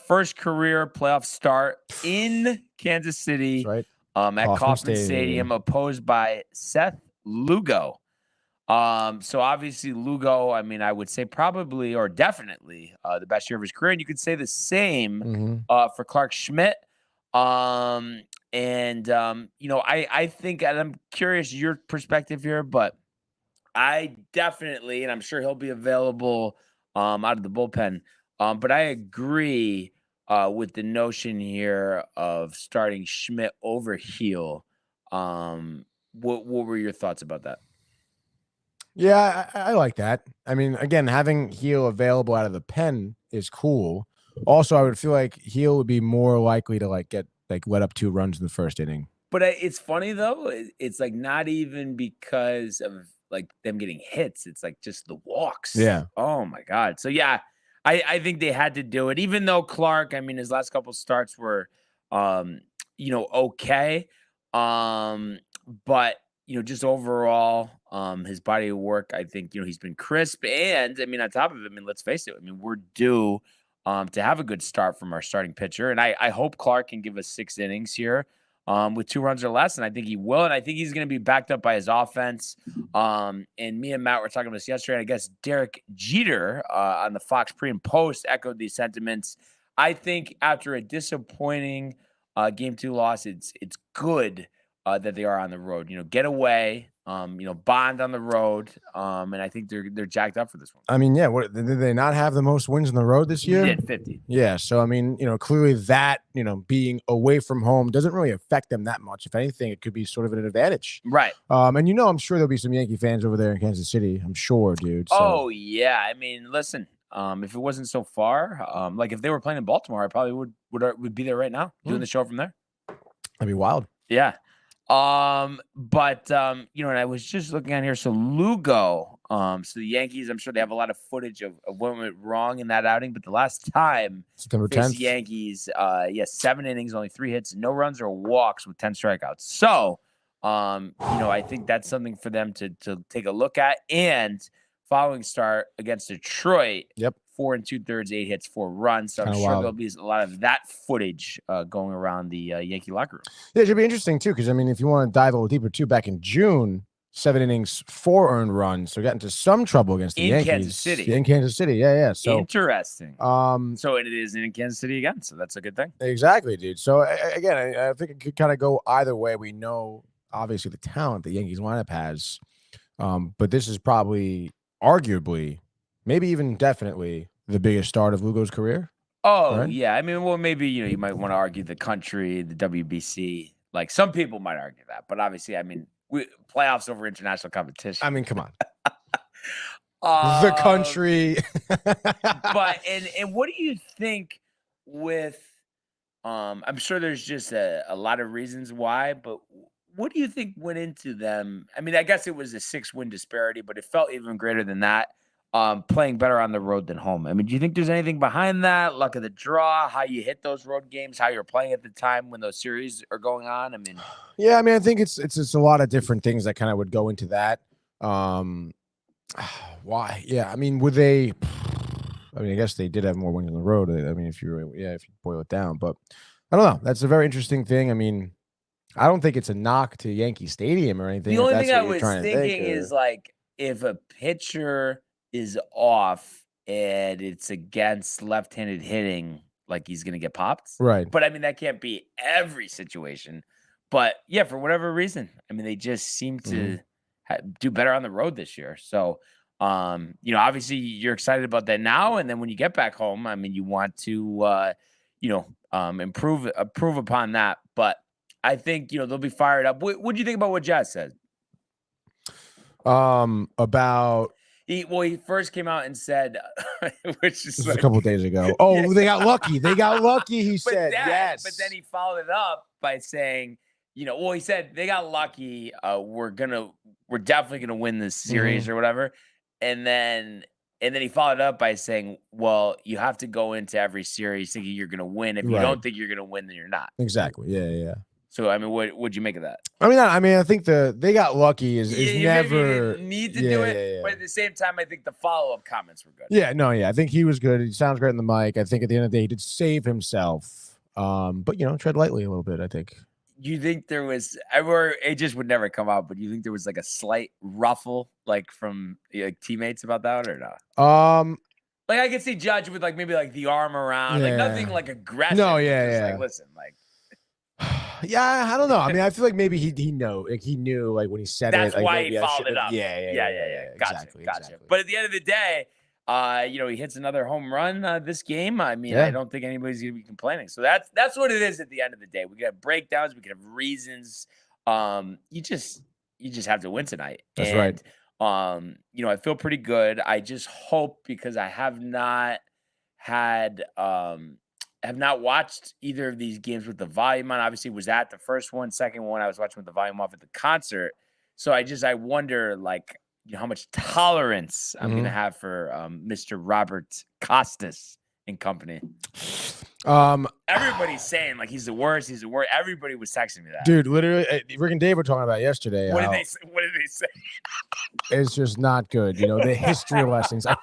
first career playoff start in Kansas City. That's right. At Kauffman Stadium, opposed by Seth Lugo. So obviously Lugo, I mean, I would say probably or definitely the best year of his career, and you could say the same for Clark Schmidt. I think, and I'm curious your perspective here, but I definitely, and I'm sure he'll be available out of the bullpen. But I agree with the notion here of starting Schmidt over Heel. What were your thoughts about that? Yeah, I like that. I mean, again, having Heel available out of the pen is cool. Also, I would feel like Heel would be more likely to let up 2 runs in the first inning. But it's funny though. It's like not even because of like them getting hits. It's like just the walks. Yeah. Oh my God. So yeah, I think they had to do it. Even though Clark, I mean, his last couple starts were, okay. But just overall, his body of work, I think he's been crisp. And I mean, on top of it, I mean, let's face it. I mean, we're due to have a good start from our starting pitcher. And I hope Clark can give us 6 innings here with 2 runs or less. And I think he will. And I think he's going to be backed up by his offense. And me and Matt were talking about this yesterday. And I guess Derek Jeter on the Fox pre and post echoed these sentiments. I think after a disappointing Game 2 loss, it's good that they are on the road. Get away. Bond on the road, and I think they're jacked up for this one. I mean, yeah. What did they not have the most wins on the road this year? They did 50. Yeah. So I mean, clearly that being away from home doesn't really affect them that much. If anything, it could be sort of an advantage, right? And I'm sure there'll be some Yankee fans over there in Kansas City. I'm sure, dude. So. Oh yeah. I mean, listen. If it wasn't so far, like if they were playing in Baltimore, I probably would be there right now doing the show from there. That'd be wild. Yeah. And I was just looking on here. So Lugo, so the Yankees, I'm sure they have a lot of footage of what went wrong in that outing. But the last time September 10th, the Yankees, 7 innings, only 3 hits, no runs or walks with 10 strikeouts. So, I think that's something for them to take a look at. And following start against Detroit, 4 2/3, 8 hits, 4 runs. So I'm sure there'll be a lot of that footage going around the Yankee locker room. Yeah, it should be interesting too, because I mean, if you want to dive a little deeper too, back in June, 7 innings, 4 earned runs, so got into some trouble against the Yankees Kansas City. In Kansas City, yeah. So interesting. So it is in Kansas City again, so that's a good thing. Exactly, dude. So again, I think it could kind of go either way. We know obviously the talent the Yankees lineup has, but this is probably, arguably, maybe even definitely the biggest start of Lugo's career. Oh, right? yeah. I mean, well, maybe, you might want to argue the country, the WBC. Like, some people might argue that. But obviously, I mean, playoffs over international competition. I mean, come on. The Um, country. but and what do you think with I'm sure there's just a lot of reasons why, but what do you think went into them? I mean, I guess it was a 6-win disparity, but it felt even greater than that. Playing better on the road than home. I mean, do you think there's anything behind that? Luck of the draw, how you hit those road games, how you're playing at the time when those series are going on? I mean, Yeah, I mean, I think it's a lot of different things that kind of would go into that. Why? Yeah, I mean, would they? I mean, I guess they did have more wins on the road. I mean, if you boil it down, but I don't know. That's a very interesting thing. I mean, I don't think it's a knock to Yankee Stadium or anything. the if only that's thing what I you're was trying to think, thinking or- is like if a pitcher is off and it's against left-handed hitting, like he's gonna get popped. right. But I mean, that can't be every situation. But yeah, for whatever reason, I mean, they just seem to do better on the road this year. So, obviously you're excited about that now, and then when you get back home, I mean, you want to, improve upon that. But I think they'll be fired up. What do you think about what Jazz said? About He first came out and said, which is this was like, a couple days ago. Oh, Yeah. they got lucky. They got lucky. He but said, yes. But then he followed it up by saying, he said they got lucky. We're definitely gonna win this series or whatever. And then he followed up by saying, well, you have to go into every series thinking you're gonna win. If you Right. don't think you're gonna win, then you're not. Exactly. Yeah. So I mean, what'd you make of that? I mean, I think they got lucky is Maybe you never didn't need to Yeah, do it, yeah, yeah. but at the same time, I think the follow-up comments were good. Yeah, no, yeah. I think he was good. He sounds great in the mic. I think at the end of the day, he did save himself. But tread lightly a little bit, I think. You think there was, it just would never come out, but you think there was like a slight ruffle, like from like teammates about that or not? Like I could see Judge with like maybe like the arm around, like nothing like aggressive. No, just yeah. Like listen, like yeah, I don't know. I mean, I feel like maybe he knew like when he said that's it. Like, why maybe he I followed it should- up. Yeah. Gotcha. Exactly. But at the end of the day, he hits another home run this game. I mean, Yeah. I don't think anybody's gonna be complaining. So that's what it is at the end of the day. We can have breakdowns, we can have reasons. You just have to win tonight. That's right. I feel pretty good. I just hope because I have not watched either of these games with the volume on. Obviously, was at the first one, second one. I was watching with the volume off at the concert. So I wonder like how much tolerance I'm gonna have for Mr. Robert Costas and company. Everybody's saying like he's the worst. Everybody was texting me that. Dude, literally, Rick and Dave were talking about it yesterday. What how did they say? It's just not good. The history lessons. I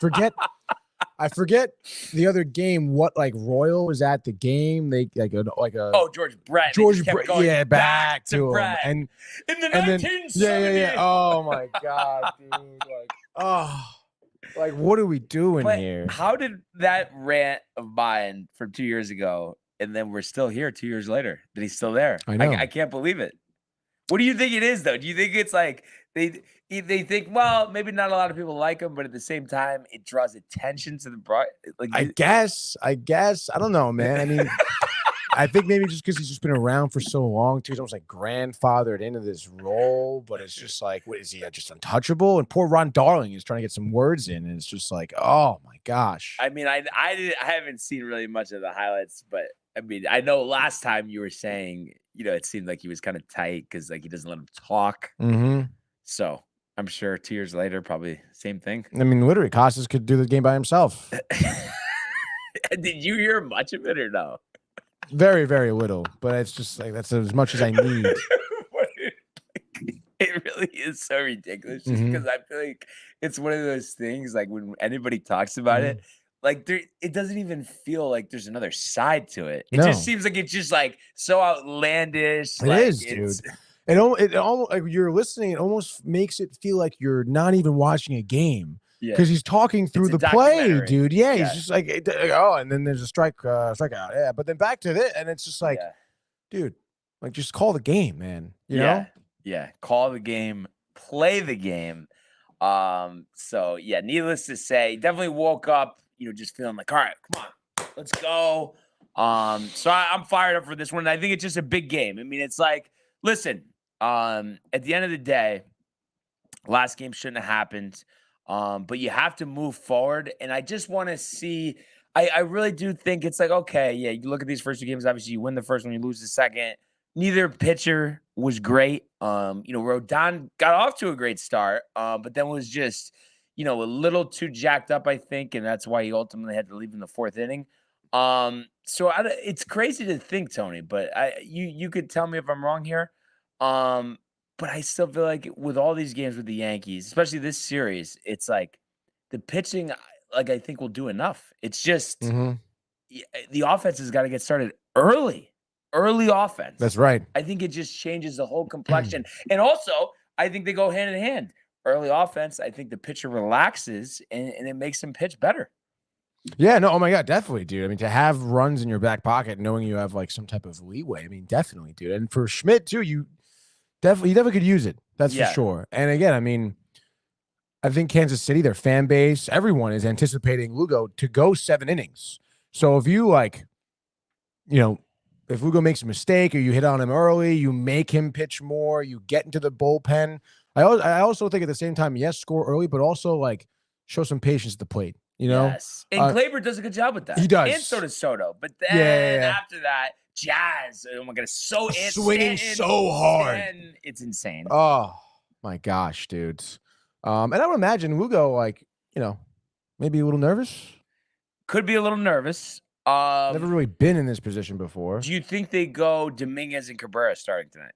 forget the other game. What like Royal was at the game? They like a George Brett. They just kept going yeah, back to him. Brett. And in the then 1970s. yeah. Oh my god, dude! Like what are we doing But here? how did that rant of mine from 2 years ago, and then we're still here 2 years later? That he's still there. I know. I can't believe it. What do you think it is, though? Do you think it's like they think, well, maybe not a lot of people like him, but at the same time, it draws attention to the broad? Like I guess. I don't know, man. I mean, I think maybe just because he's just been around for so long, too. He's almost like grandfathered into this role, but it's just like, what is he just untouchable? And poor Ron Darling is trying to get some words in, and it's just like, oh my gosh. I mean, I haven't seen really much of the highlights, but I mean, I know last time you were saying, it seemed like he was kind of tight because like he doesn't let him talk. So I'm sure 2 years later, probably same thing. I mean, literally, Costas could do the game by himself. Did you hear much of it or no? Very, very little, but it's just like that's as much as I need. It really is so ridiculous just because I feel like it's one of those things like when anybody talks about it, like it doesn't even feel like there's another side to it. It just seems like it's just like so outlandish. It is, dude. It almost like you're listening. It almost makes it feel like you're not even watching a game because he's talking through the play, dude. Yeah, he's just like, and then there's a strikeout. Yeah, but then back to this, and it's just like, dude, like just call the game, man. You know? Yeah, call the game, play the game. So yeah, needless to say, definitely woke up, just feeling like, all right, come on, Let's go. So I'm fired up for this one. I think it's just a big game. I mean, it's like, listen, at the end of the day, last game shouldn't have happened. But you have to move forward. And I just want to see, I really do think it's like, okay, yeah, you look at these first two games, obviously you win the first one, you lose the second. Neither pitcher was great. Rodon got off to a great start, but then was just, a little too jacked up, I think, and that's why he ultimately had to leave in the fourth inning. It's crazy to think, Tony, but you could tell me if I'm wrong here. But I still feel like with all these games with the Yankees, especially this series, it's like the pitching, I think will do enough. It's just the offense has got to get started early offense. That's right. I think it just changes the whole complexion. And also, I think they go hand in hand. Early offense, I think the pitcher relaxes and it makes him pitch better. Yeah, no, oh my God, definitely, dude. I mean, to have runs in your back pocket, knowing you have like some type of leeway, I mean, definitely, dude. And for Schmidt too, he definitely could use it. That's for sure. And again, I mean, I think Kansas City, their fan base, everyone is anticipating Lugo to go 7 innings. So if you if Lugo makes a mistake or you hit on him early, you make him pitch more, you get into the bullpen. I also think at the same time, yes, score early, but also like show some patience at the plate. Yes. And Gleyber does a good job with that. He does. And so does Soto. But then after that, Jazz, oh my God, swinging so hard. And it's insane. Oh my gosh, dudes. And I would imagine Lugo, maybe a little nervous. Could be a little nervous. Never really been in this position before. Do you think they go Dominguez and Cabrera starting tonight?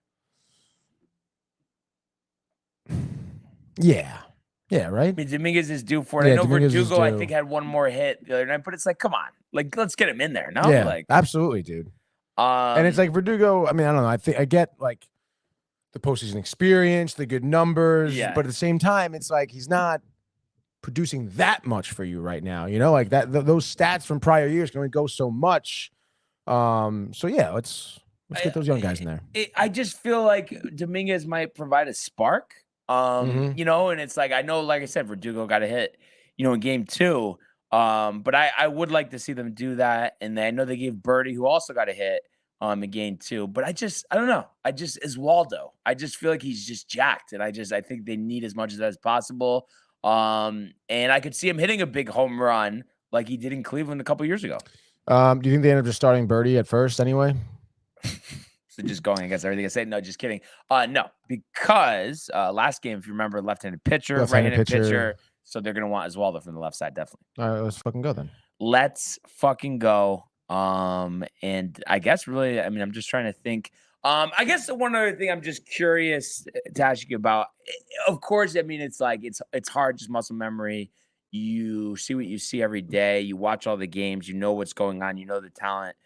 Yeah. Yeah, right? I mean, Dominguez is due for it. I know Verdugo, I think, had one more hit the other night, but it's like, come on. Like, let's get him in there, no? Yeah, absolutely, dude. And it's like Verdugo, I mean, I don't know. I get, like, the postseason experience, the good numbers, but at the same time, it's like he's not producing that much for you right now. Like that those stats from prior years can only go so much. So yeah, let's get those young guys in there. I just feel like Dominguez might provide a spark. And it's like, I know, like I said, Verdugo got a hit, in game 2. But I would like to see them do that. And I know they gave Birdie, who also got a hit, in game 2. But I don't know. As Waldo, I just feel like he's just jacked. And I think they need as much of that as possible. And I could see him hitting a big home run like he did in Cleveland a couple years ago. Do you think they end up just starting Birdie at first anyway? So just going against everything I say? No, just kidding. No, because last game, if you remember, left-handed pitcher, right-handed pitcher. So they're going to want Oswaldo from the left side, definitely. All right, let's fucking go then. Let's fucking go. And I guess really, I mean, I'm just trying to think. I guess the one other thing I'm just curious to ask you about, of course, I mean, it's like, it's hard, just muscle memory. You see what you see every day. You watch all the games. You know what's going on. You know the talent.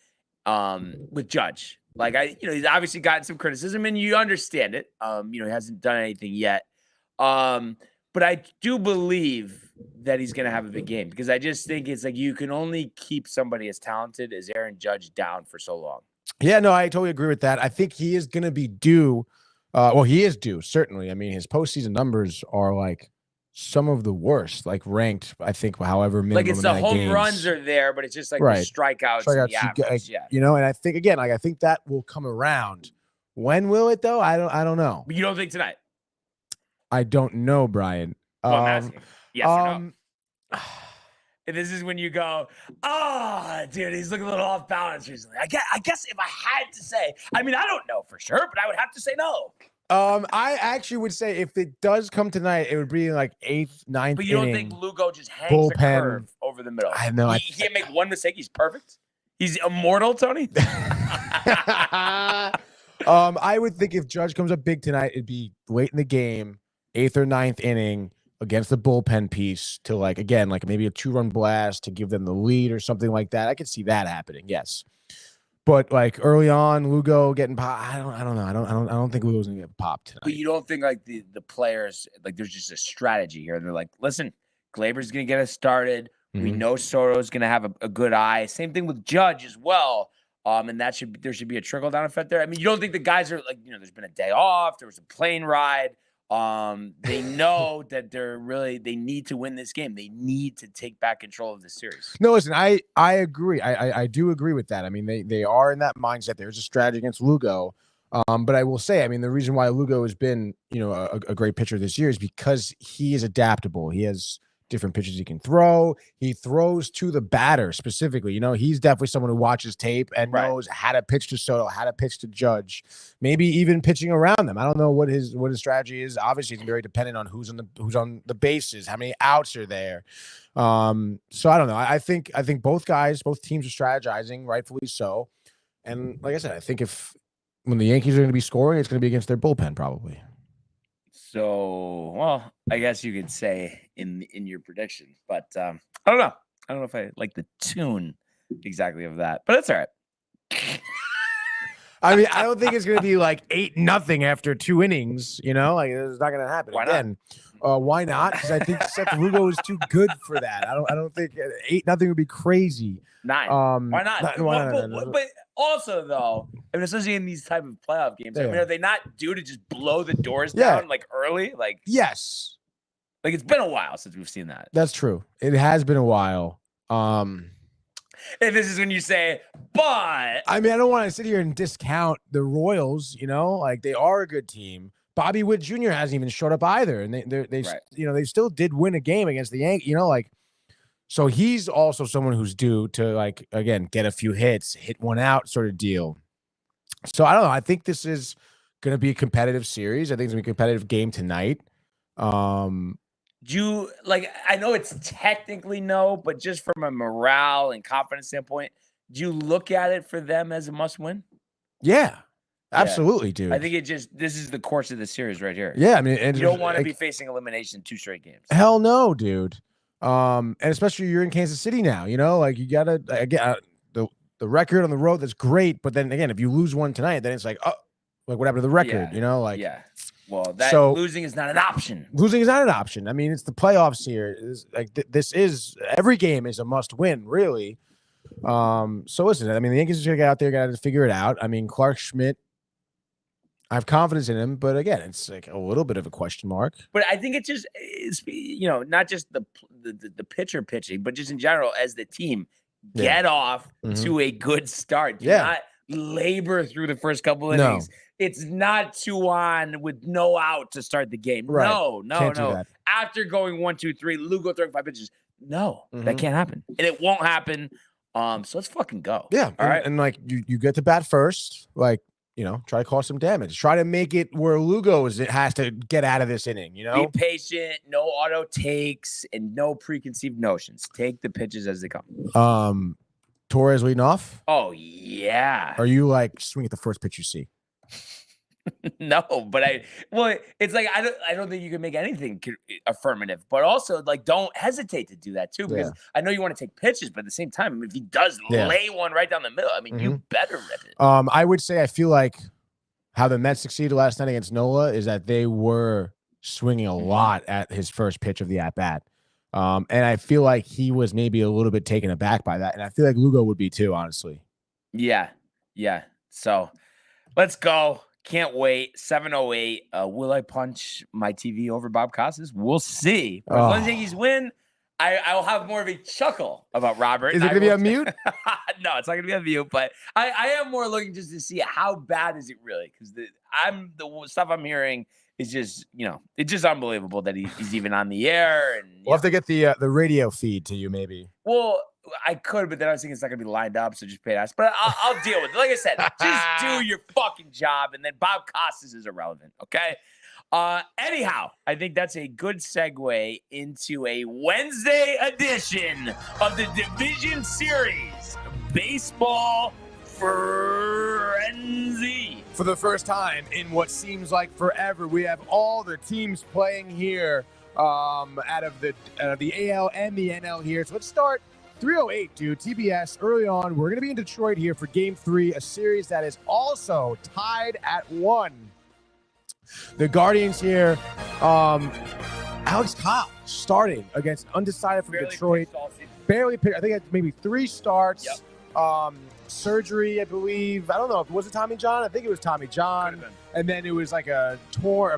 With Judge, like he's obviously gotten some criticism, and you understand it. He hasn't done anything yet. But I do believe that he's going to have a big game because I just think it's like you can only keep somebody as talented as Aaron Judge down for so long. Yeah, no, I totally agree with that. I think he is going to be due. He is due, certainly. I mean, his postseason numbers are like some of the worst, like ranked, I think, however minimum. Like it's the home runs are there, but it's just like the strikeouts and the average. And I think, again, like I think that will come around. When will it, though? I don't know. But you don't think tonight? I don't know, Brian. Well, I'm asking. Yes or no? And this is when you go, dude, he's looking a little off balance recently. I guess if I had to say, I mean, I don't know for sure, but I would have to say no. I actually would say if it does come tonight, it would be like 8th, 9th. But you don't think Lugo just hangs the curve over the middle? I know. He can't make one mistake. He's perfect. He's immortal, Tony. I would think if Judge comes up big tonight, it'd be late in the game, 8th or 9th inning against the bullpen piece to like maybe a 2-run blast to give them the lead or something like that. I could see that happening. Yes. But like early on, Lugo getting popped. I don't know. I don't think Lugo's gonna get popped tonight. But you don't think like the players, like there's just a strategy here. They're like, listen, Gleyber's gonna get us started. Mm-hmm. We know Soto's gonna have a good eye. Same thing with Judge as well. And there should be a trickle down effect there. I mean, you don't think the guys are like, there's been a day off, there was a plane ride. They know that they need to win this game. They need to take back control of the series. No, listen, I agree. I do agree with that. I mean, they are in that mindset. There's a strategy against Lugo. But I will say, I mean, the reason why Lugo has been, a great pitcher this year is because he is adaptable. He has different pitches he can throw. He throws to the batter specifically. He's definitely someone who watches tape and knows how to pitch to Soto, how to pitch to Judge, maybe even pitching around them. I don't know what his strategy is. Obviously, it's very dependent on who's on the bases, how many outs are there. So I don't know. I think both teams are strategizing, rightfully so. And like I said, I think when the Yankees are going to be scoring, it's going to be against their bullpen probably. So, well, I guess you could say in your prediction, but I don't know. I don't know if I like the tune exactly of that, but it's all right. I mean, I don't think it's going to be like 8-0 after 2 innings. Like it's not going to happen. Why Again, why not? Because I think Seth Lugo is too good for that. I don't think 8-0 would be crazy. 9. Why not? But also, though, I mean, especially in these type of playoff games, I mean, are they not due to just blow the doors down like early? Like, yes, like it's been a while since we've seen that. That's true. It has been a while. And this is when you say, but I mean, I don't want to sit here and discount the Royals. Like they are a good team. Bobby Witt Jr. hasn't even showed up either, and they still did win a game against the Yankees. So he's also someone who's due to again get a few hits, hit one out sort of deal. So I don't know. I think this is going to be a competitive series. I think it's going to be a competitive game tonight. I know it's technically no, but just from a morale and confidence standpoint, do you look at it for them as a must win? Yeah. Absolutely, dude. I think this is the course of the series right here. Yeah, I mean, and you don't want to be facing elimination 2 straight games. Hell no, dude. And especially you're in Kansas City now, you gotta again the record on the road, that's great, but then again, if you lose one tonight, then it's like, oh, like what happened to the record, Well, losing is not an option. Losing is not an option. I mean, it's the playoffs here. This is every game is a must win, really. So listen, I mean, the Yankees are gonna get out there, got to figure it out. I mean, Clark Schmidt, I have confidence in him, but again, it's like a little bit of a question mark. But I think it's not just the pitcher pitching, but just in general as the team get off to a good start. Do not labor through the first couple innings. It's not 2 on with no out to start the game. Right. No. After going 1, 2, 3, Lugo throwing 5 pitches. No, that can't happen, and it won't happen. So let's fucking go. Yeah. All right. And you get to bat first, try to cause some damage. Try to make it where Lugo has to get out of this inning, Be patient, no auto takes, and no preconceived notions. Take the pitches as they come. Torres leading off? Oh, yeah. Are you swing at the first pitch you see? No, but it's like I don't think you can make anything affirmative, but also don't hesitate to do that too, because I know you want to take pitches, but at the same time, I mean, if he does lay one right down the middle, I mean, you better rip it. I would say I feel like how the Mets succeeded last night against Nola is that they were swinging a lot at his first pitch of the at bat, and I feel like he was maybe a little bit taken aback by that, and I feel like Lugo would be too, honestly. Yeah. So let's go. Can't wait. 7:08. Will I punch my TV over Bob Costas? We'll see. But as long as Yankees win, I will have more of a chuckle about Robert. Is it going to be on mute? No, it's not going to be on mute. But I am more looking just to see how bad is it really, because the stuff I'm hearing is just it's just unbelievable that he's even on the air. And we'll have to get the radio feed to you, maybe. Well, I could, but then I was thinking it's not going to be lined up, so just pay us. But I'll deal with it. Like I said, just do your fucking job, and then Bob Costas is irrelevant, okay? Anyhow, I think that's a good segue into a Wednesday edition of the Division Series Baseball Frenzy. For the first time in what seems like forever, we have all the teams playing here out of the AL and the NL here. So let's start 3:08, dude. TBS early on. We're going to be in Detroit here for Game 3, a series that is also tied at 1. The Guardians here. Alex Cobb starting against undecided from Detroit. Barely pitched. I think it's maybe 3 starts. Yep. Surgery, I believe. I don't know. Was it Tommy John? I think it was Tommy John. and then it was like a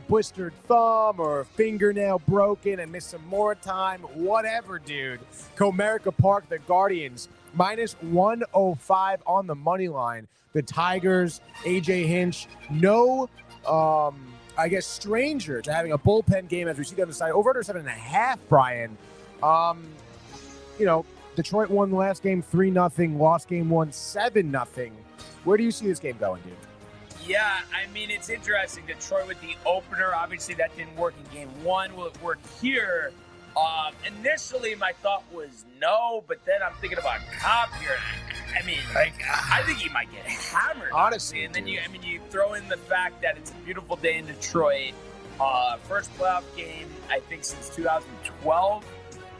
blistered thumb or a fingernail broken and missed some more time. Whatever, dude. Comerica Park, the Guardians, minus 105 on the money line. The Tigers, AJ Hinch, no, I guess, stranger to having a bullpen game as we see down the side. Over under 7.5, Brian. You know, Detroit won the last game 3-0, lost game 1 7-0. Where do you see this game going, dude? Yeah, I mean, it's interesting. Detroit with the opener. Obviously, that didn't work in game 1. Will it work here? Initially, my thought was no, but then I'm thinking about Cobb here. I mean, I think he might get hammered, honestly. And then you throw in the fact that it's a beautiful day in Detroit. First playoff game, I think, since 2012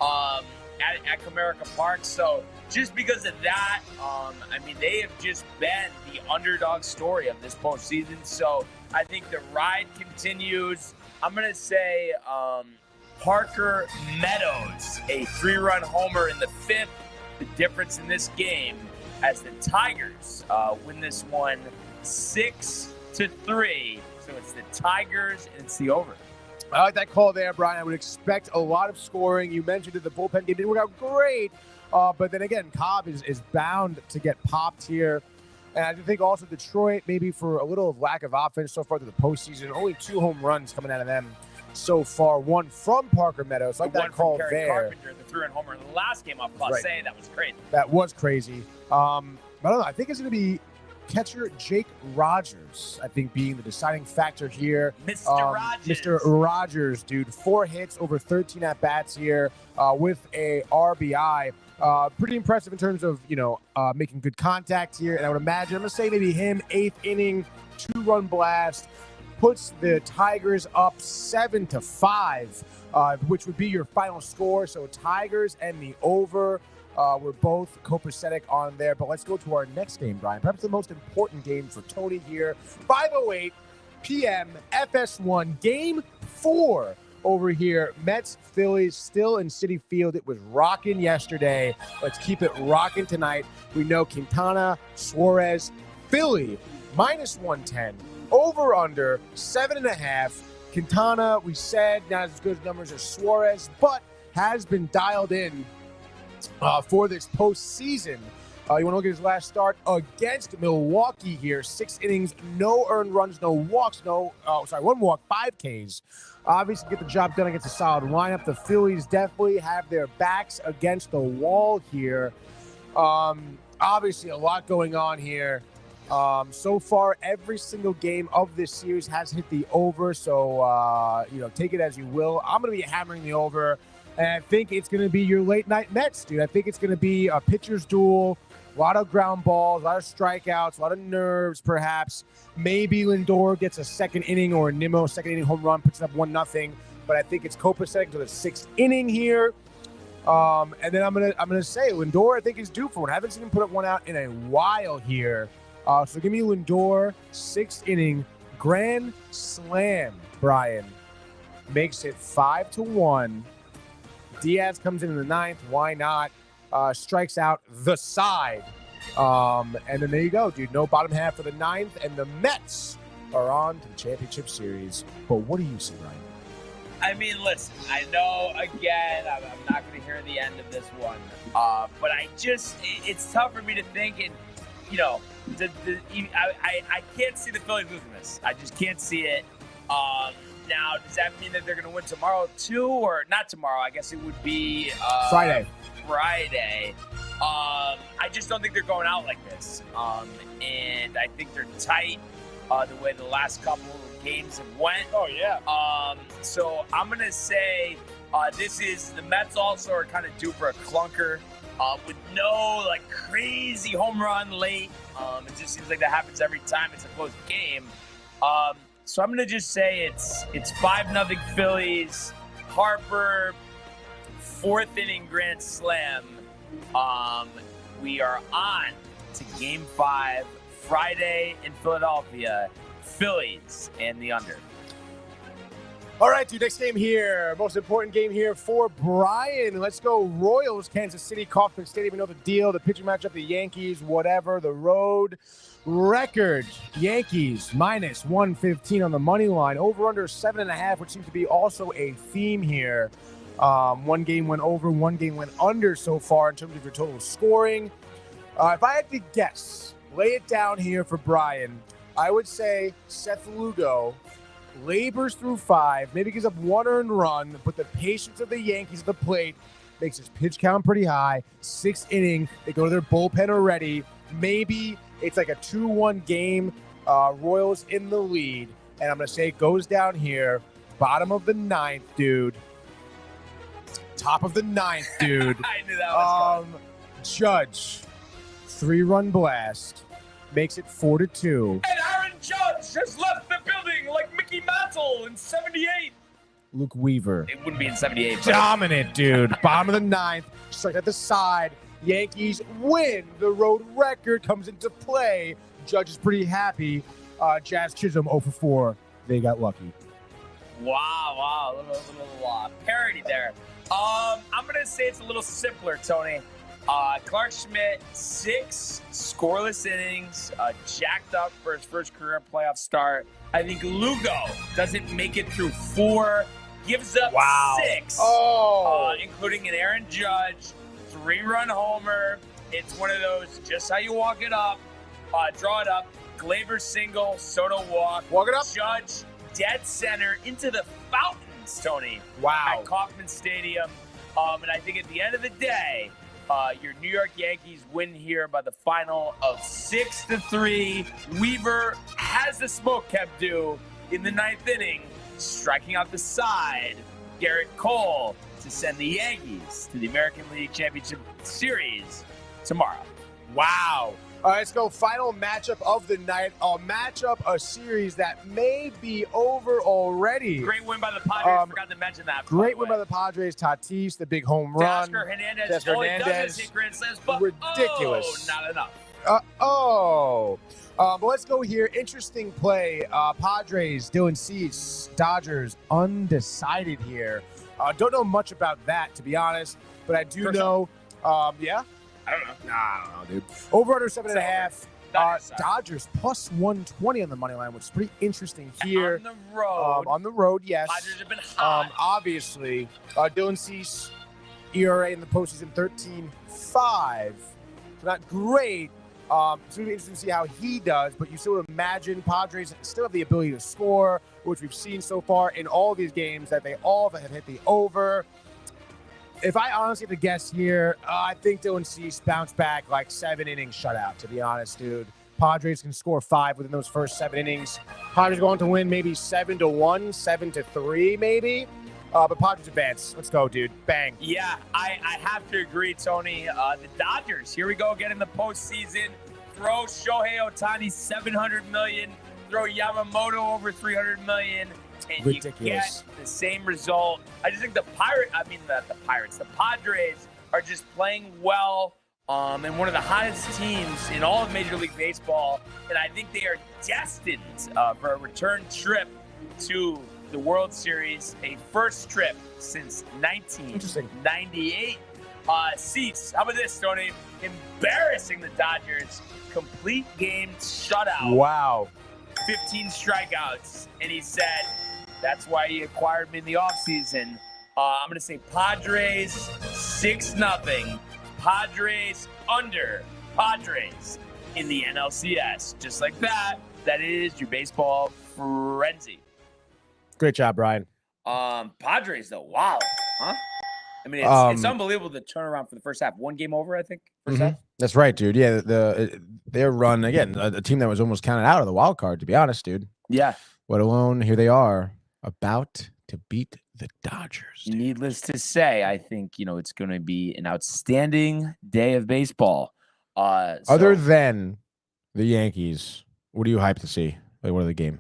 at Comerica Park. So just because of that, I mean, they have just been the underdog story of this postseason. So I think the ride continues. I'm going to say Parker Meadows, a 3-run homer in the 5th. The difference in this game as the Tigers win this one 6-3. So it's the Tigers and it's the over. I like that call there, Brian. I would expect a lot of scoring. You mentioned that the bullpen game didn't work out great, but then again, Cobb is bound to get popped here. And I think also Detroit, maybe for a little of lack of offense so far through the postseason, only 2 home runs coming out of them so far. 1 from Parker Meadows. Like that call there. Carpenter, the 3-run homer in the last game off Class A. That was crazy. That was crazy. I don't know. I think it's going to be catcher Jake Rogers, I think, being the deciding factor here. Mr. Rogers. Mr. Rogers, dude. 4 hits over 13 at-bats here with a RBI. Pretty impressive in terms of, making good contact here. And I would imagine, I'm going to say maybe him, 8th inning, 2-run blast, puts the Tigers up 7-5, which would be your final score. So Tigers and the over. We're both copacetic on there, but let's go to our next game, Brian. Perhaps the most important game for Tony here. 5:08 p.m. FS1, Game 4 over here. Mets, Phillies, still in Citi Field. It was rocking yesterday. Let's keep it rocking tonight. We know Quintana, Suarez, Philly, minus 110. Over under 7.5. Quintana, we said, not as good numbers as Suarez, but has been dialed in for this postseason. You want to look at his last start against Milwaukee here. 6 innings, no earned runs, no walks, 1 walk, 5 Ks. Obviously, get the job done against a solid lineup. The Phillies definitely have their backs against the wall here. Obviously, a lot going on here. So far, every single game of this series has hit the over. So, take it as you will. I'm going to be hammering the over. And I think it's going to be your late night Mets, dude. I think it's going to be a pitcher's duel, a lot of ground balls, a lot of strikeouts, a lot of nerves, perhaps. Maybe Lindor gets a second inning or a Nimmo second inning home run, puts it up 1-0. But I think it's copacetic until the 6th inning here. And then I'm gonna say Lindor, I think, is due for one. I haven't seen him put up one out in a while here. So give me Lindor, 6th inning, grand slam, Brian. Makes it 5-1. Diaz comes in the 9th. Why not? Strikes out the side. And then there you go, dude. No bottom half for the 9th. And the Mets are on to the championship series. But what do you see, Ryan? I mean, listen, I know, again, I'm not going to hear the end of this one. But it's tough for me to think. And, I can't see the Phillies losing this. I just can't see it. Now, does that mean that they're going to win tomorrow too, or not tomorrow? I guess it would be Friday. I just don't think they're going out like this, and I think they're tight the way the last couple of games have went. Oh yeah. So I'm going to say the Mets also are kind of due for a clunker with no crazy home run late. It just seems like that happens every time it's a close game. So I'm going to just say it's 5-0 Phillies. Harper, 4th inning grand slam. We are on to Game 5 Friday in Philadelphia. Phillies and the under. All right, dude, next game here. Most important game here for Brian. Let's go Royals, Kansas City, Kauffman Stadium. We know the deal. The pitching matchup, the Yankees, whatever. The road record. Yankees minus 115 on the money line. Over under 7.5, which seems to be also a theme here. One game went over, one game went under so far in terms of your total scoring. If I had to guess, lay it down here for Brian, I would say Seth Lugo labors through 5, maybe gives up 1 earned run, but the patience of the Yankees at the plate makes his pitch count pretty high. 6th inning, they go to their bullpen already. Maybe it's like a 2-1 game. Royals in the lead, and I'm going to say it goes down here. Bottom of the 9th, dude. Top of the 9th, dude. I knew that was coming. Judge, 3-run blast, makes it 4-2. And Aaron Judge just left the building like Mickey Mantle in 78. Luke Weaver. It wouldn't be in 78. But Dominant, dude. Bottom of the 9th, strike at the side. Yankees win. The road record comes into play. Judge is pretty happy. Jazz Chisholm 0 for 4. They got lucky. Wow. A little parody there. I'm going to say it's a little simpler, Tony. Clark Schmidt, 6 scoreless innings, jacked up for his first career playoff start. I think Lugo doesn't make it through 4, gives up 6, including an Aaron Judge, 3-run homer. It's one of those, just how you walk it up, draw it up, Glaber single, Soto walk. Walk it up. Judge, dead center, into the fountains, Tony. Wow. At Kauffman Stadium. And I think at the end of the day, your New York Yankees win here by the final of 6-3. Weaver has the smoke kept due in the 9th inning, striking out the side. Garrett Cole to send the Yankees to the American League Championship Series tomorrow. Wow. All right, let's go. Final matchup of the night. A series that may be over already. Great win by the Padres. Forgot to mention that. Great win by the Padres. Tatis, the big home run. Teoscar Hernandez. Teoscar All he does Hernandez. is hit grand slams, but Ridiculous. not enough. But let's go here. Interesting play. Padres, Dylan Cease, Dodgers, undecided here. Don't know much about that, to be honest, but I do know. Yeah? I don't know. I don't know, dude. Over under 7.5. Dodgers plus 120 on the money line, which is pretty interesting here. On the road. On the road, yes. Padres have been hot. Obviously, Dylan Cease, ERA in the postseason 13.5. So not great. It's going to be interesting to see how he does, but you still would imagine Padres still have the ability to score, which we've seen so far in all these games, that they all have hit the over. If I honestly have to guess here, I think Dylan Cease bounced back like 7-inning shutout, to be honest, dude. Padres can score 5 within those first 7 innings. Padres going to win maybe 7-1, 7-3 maybe. But Padres advance. Let's go, dude. Bang. Yeah, I have to agree, Tony. The Dodgers, here we go again in the postseason. Throw Shohei Ohtani $700 million. Throw Yamamoto over $300 million. And Ridiculous. You get the same result. I just think the Padres are just playing well, and one of the hottest teams in all of Major League Baseball. And I think they are destined for a return trip to the World Series, a first trip since 1998. Seats, how about this, Tony? Embarrassing the Dodgers. Complete game shutout. Wow. 15 strikeouts. And he said, that's why he acquired me in the offseason. I'm going to say Padres 6-0. Padres under. Padres in the NLCS. Just like that. That is your baseball frenzy. Great job, Brian. Padres, though. Wow. Huh? I mean, it's unbelievable the turnaround for the first half. 1 game over, I think. First half. That's right, dude. Yeah, their run, again, a team that was almost counted out of the wild card, to be honest, dude. Yeah. Let alone, here they are, about to beat the Dodgers. Dude. Needless to say, I think, it's going to be an outstanding day of baseball. Other than the Yankees, what do you hype to see? Like, what are the game?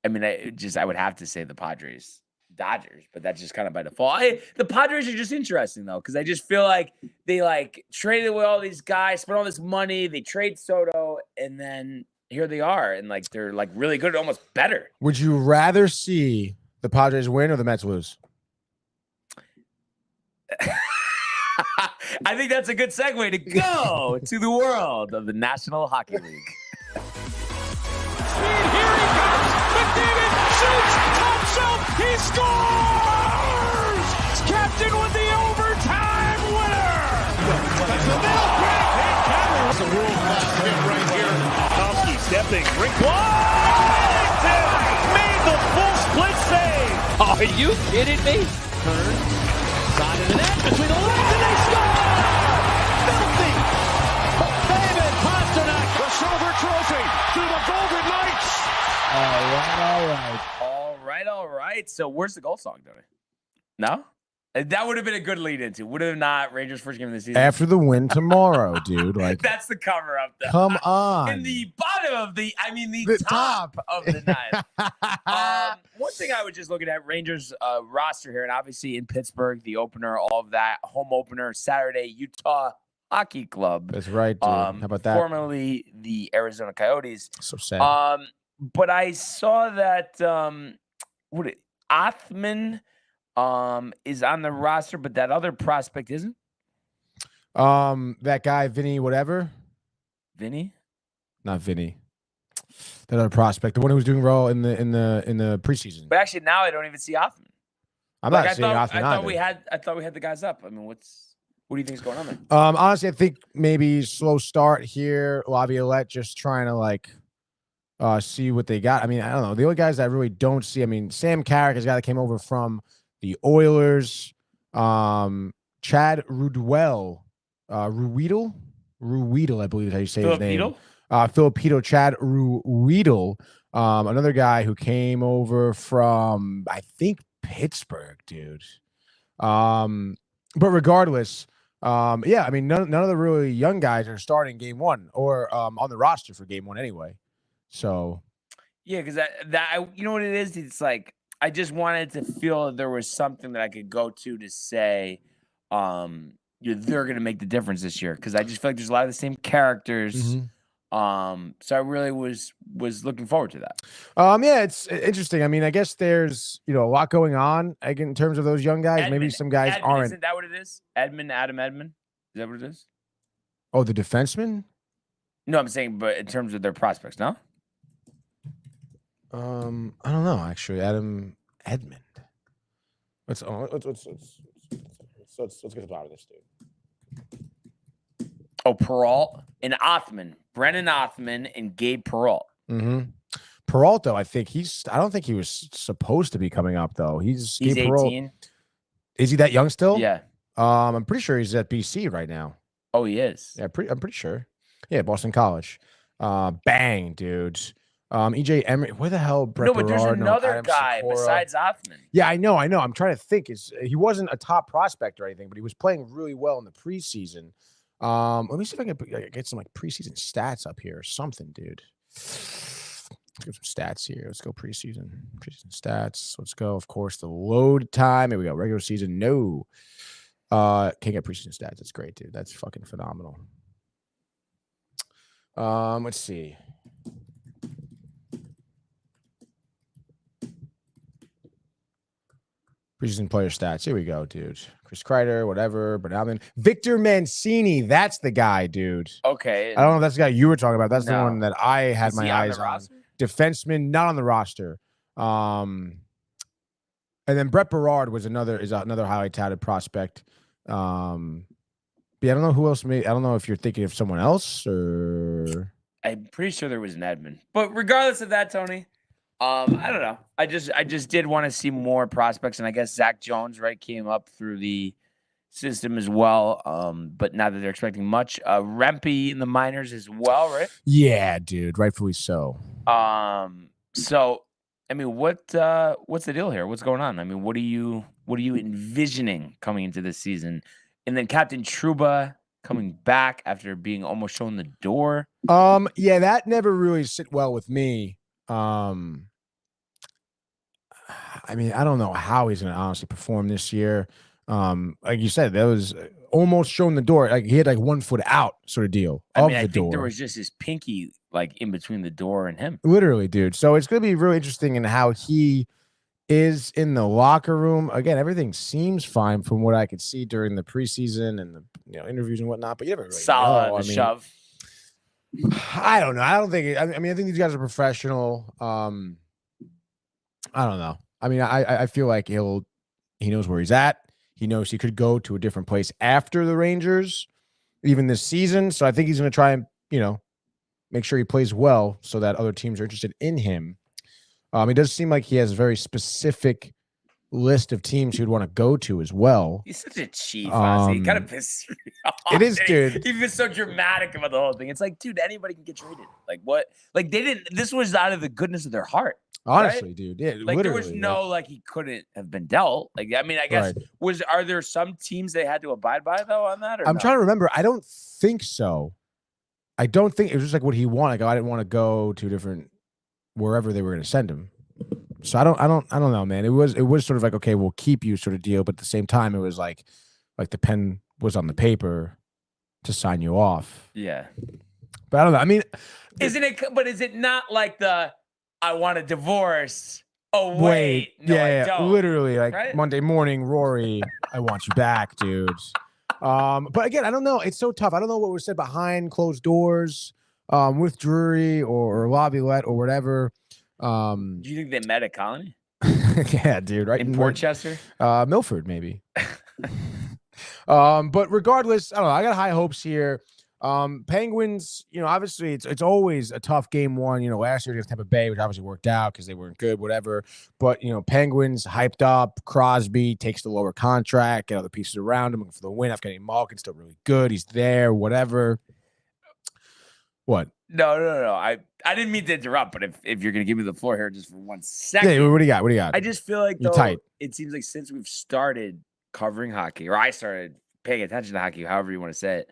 I mean, I would have to say the Padres. Dodgers, but that's just kind of by default. The Padres are just interesting though, because I just feel like they traded away all these guys, spent all this money, they trade Soto, and then here they are, and like they're like really good, almost better. Would you rather see the Padres win or the Mets lose? I think that's a good segue to go to the world of the National Hockey League. Here he comes. McDavid shoots, top shelf, he scores! Captain with the overtime winner. That's the middle quick. It's a world-class hit right here. Tomsky stepping, rink Washington made the full split save. Are you kidding me? Turn, side of the net, between the legs, and they score! Filthy! David Pastrnak, the silver trophy to the Golden Knights. All right. So where's the goal song, Tony? No? That would have been a good lead into. Would have not Rangers' first game of the season. After the win tomorrow, dude. Like, that's the cover up, though. come on. In the bottom of the top of the ninth. One thing I was just looking at Rangers roster here, and obviously in Pittsburgh, the opener, all of that, home opener Saturday, Utah Hockey Club. That's right, dude. How about that? Formerly the Arizona Coyotes. So sad. But I saw that Othman is on the roster, but that other prospect isn't. That guy Vinny, whatever. Vinny? Not Vinny. That other prospect, the one who was doing well in the preseason. But actually, now I don't even see Othman. I'm not seeing Othman I either. thought we had the guys up. I mean, what do you think is going on there? Honestly, I think maybe slow start here. Laviolette just trying to like see what they got. I mean, I don't know. The only guys that I really don't see. I mean, Sam Carrick is a guy that came over from the Oilers. Chad Ruedel, Ruedel, I believe is how you say his name. Filipino Chad Ruedel. Another guy who came over from, I think, Pittsburgh, dude. But regardless, yeah, I mean, none of the really young guys are starting game one or on the roster for game one anyway. So, yeah, because that you know what it is? It's like I just wanted to feel that there was something that I could go to say, they're going to make the difference this year. Because I just feel like there's a lot of the same characters. Mm-hmm. So I really was looking forward to that. Yeah, it's interesting. I mean, I guess there's a lot going on in terms of those young guys. Edmund, maybe some guys Edmund, aren't. Isn't that what it is? Adam Edmund. Is that what it is? Oh, the defenseman? No, I'm saying, but in terms of their prospects, no. I don't know actually. Adam Edmund. Let's get to the bottom of this, dude. Oh, Peralt and Othman, Brennan Othman and Gabe Peralt. Mm-hmm. Peralt, though, I don't think he was supposed to be coming up though. He's Gabe 18. Peralt. Is he that young still? Yeah. I'm pretty sure he's at BC right now. Oh, he is. Yeah, I'm pretty sure. Yeah, Boston College. Bang, dude. EJ Emery. Where the hell? Brett But there's Berard, another guy Sikora. besides Othman. Yeah, I know. I'm trying to think. He wasn't a top prospect or anything, but he was playing really well in the preseason. Let me see if I can get some like preseason stats up here or something, dude. Let's get some stats here. Let's go preseason stats. Let's go. Of course, the load time. Here we go. Regular season. No. Can't get preseason stats. That's great, dude. That's fucking phenomenal. Let's see. Preseason player stats. Here we go, dude. Chris Kreider, whatever. But Alvin, Victor Mancini. That's the guy, dude. Okay. I don't know if that's the guy you were talking about. That's the No. one that I had Is my he eyes the on. roster? Defenseman, not on the roster. And then Brett Berard is another highly touted prospect. But yeah, I don't know who else. I don't know if you're thinking of someone else or. I'm pretty sure there was an Edmund. But regardless of that, Tony, I don't know. I just did want to see more prospects, and I guess Zach Jones, right, came up through the system as well. But now that they're expecting much, Rempe in the minors as well, right? Yeah, dude, rightfully so. So I mean, what's the deal here? What's going on? I mean, what are you envisioning coming into this season? And then Captain Trouba coming back after being almost shown the door. Yeah, that never really sit well with me. I mean, I don't know how he's going to honestly perform this year. Like you said, that was almost shown the door. Like he had like 1 foot out sort of deal. I think there was just his pinky like in between the door and him. Literally, dude. So it's going to be really interesting in how he is in the locker room. Again, everything seems fine from what I could see during the preseason and the interviews and whatnot. But you never really Solid know. on the shove. I don't know. I don't think. I mean, I think these guys are professional. I don't know. I mean, I feel like he knows where he's at. He knows he could go to a different place after the Rangers, even this season. So I think he's going to try and make sure he plays well so that other teams are interested in him. It does seem like he has a very specific list of teams he'd want to go to as well. He's such a chief, honestly. He kind of pisses me off. It is, dude. He's been so dramatic about the whole thing. It's like, dude, anybody can get traded. Like, what? Like, they didn't. This was out of the goodness of their heart. Honestly, right? dude. Yeah, like, literally. there was no, like, he couldn't have been dealt. Like, I mean, I guess, are there some teams they had to abide by, though, on that? Or I'm trying to remember. I don't think so. I don't think it was just like what he wanted. Like, I didn't want to go to different wherever they were going to send him. So I don't know, man. It was sort of like, okay, we'll keep you sort of deal, but at the same time, it was like the pen was on the paper to sign you off. Yeah, but I don't know. I mean, isn't it? But is it not like I want a divorce? Oh wait, no, yeah, I don't. Literally, like right? Monday morning, Rory, I want you back, dudes. But again, I don't know. It's so tough. I don't know what was said behind closed doors, with Drury or Laviolette or whatever. Do you think they met at Colony? Yeah, dude, right in Portchester, Milford, maybe. But regardless, I don't know. I got high hopes here. Penguins, obviously it's always a tough game one. Last year against Tampa Bay, which obviously worked out because they weren't good, whatever. But Penguins hyped up. Crosby takes the lower contract, get other pieces around him for the win. Evgeny Malkin's still really good. He's there, whatever. What? No. I didn't mean to interrupt, but if you're gonna give me the floor here just for 1 second. Yeah, what do you got? I just feel like you're tight. It seems like since we've started covering hockey, or I started paying attention to hockey, however you want to say it,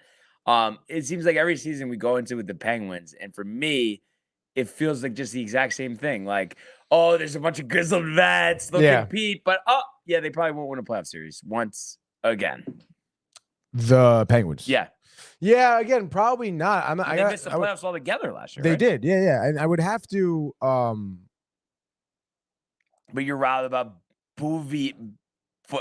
it seems like every season we go into with the Penguins, and for me, it feels like just the exact same thing. Like, oh, there's a bunch of grizzled vets, they'll compete, but they probably won't win a playoff series once again. The Penguins. Yeah. Yeah, again, probably not. They missed the playoffs altogether last year. They right? did, yeah. And I would have to. But you're right about Bouvie.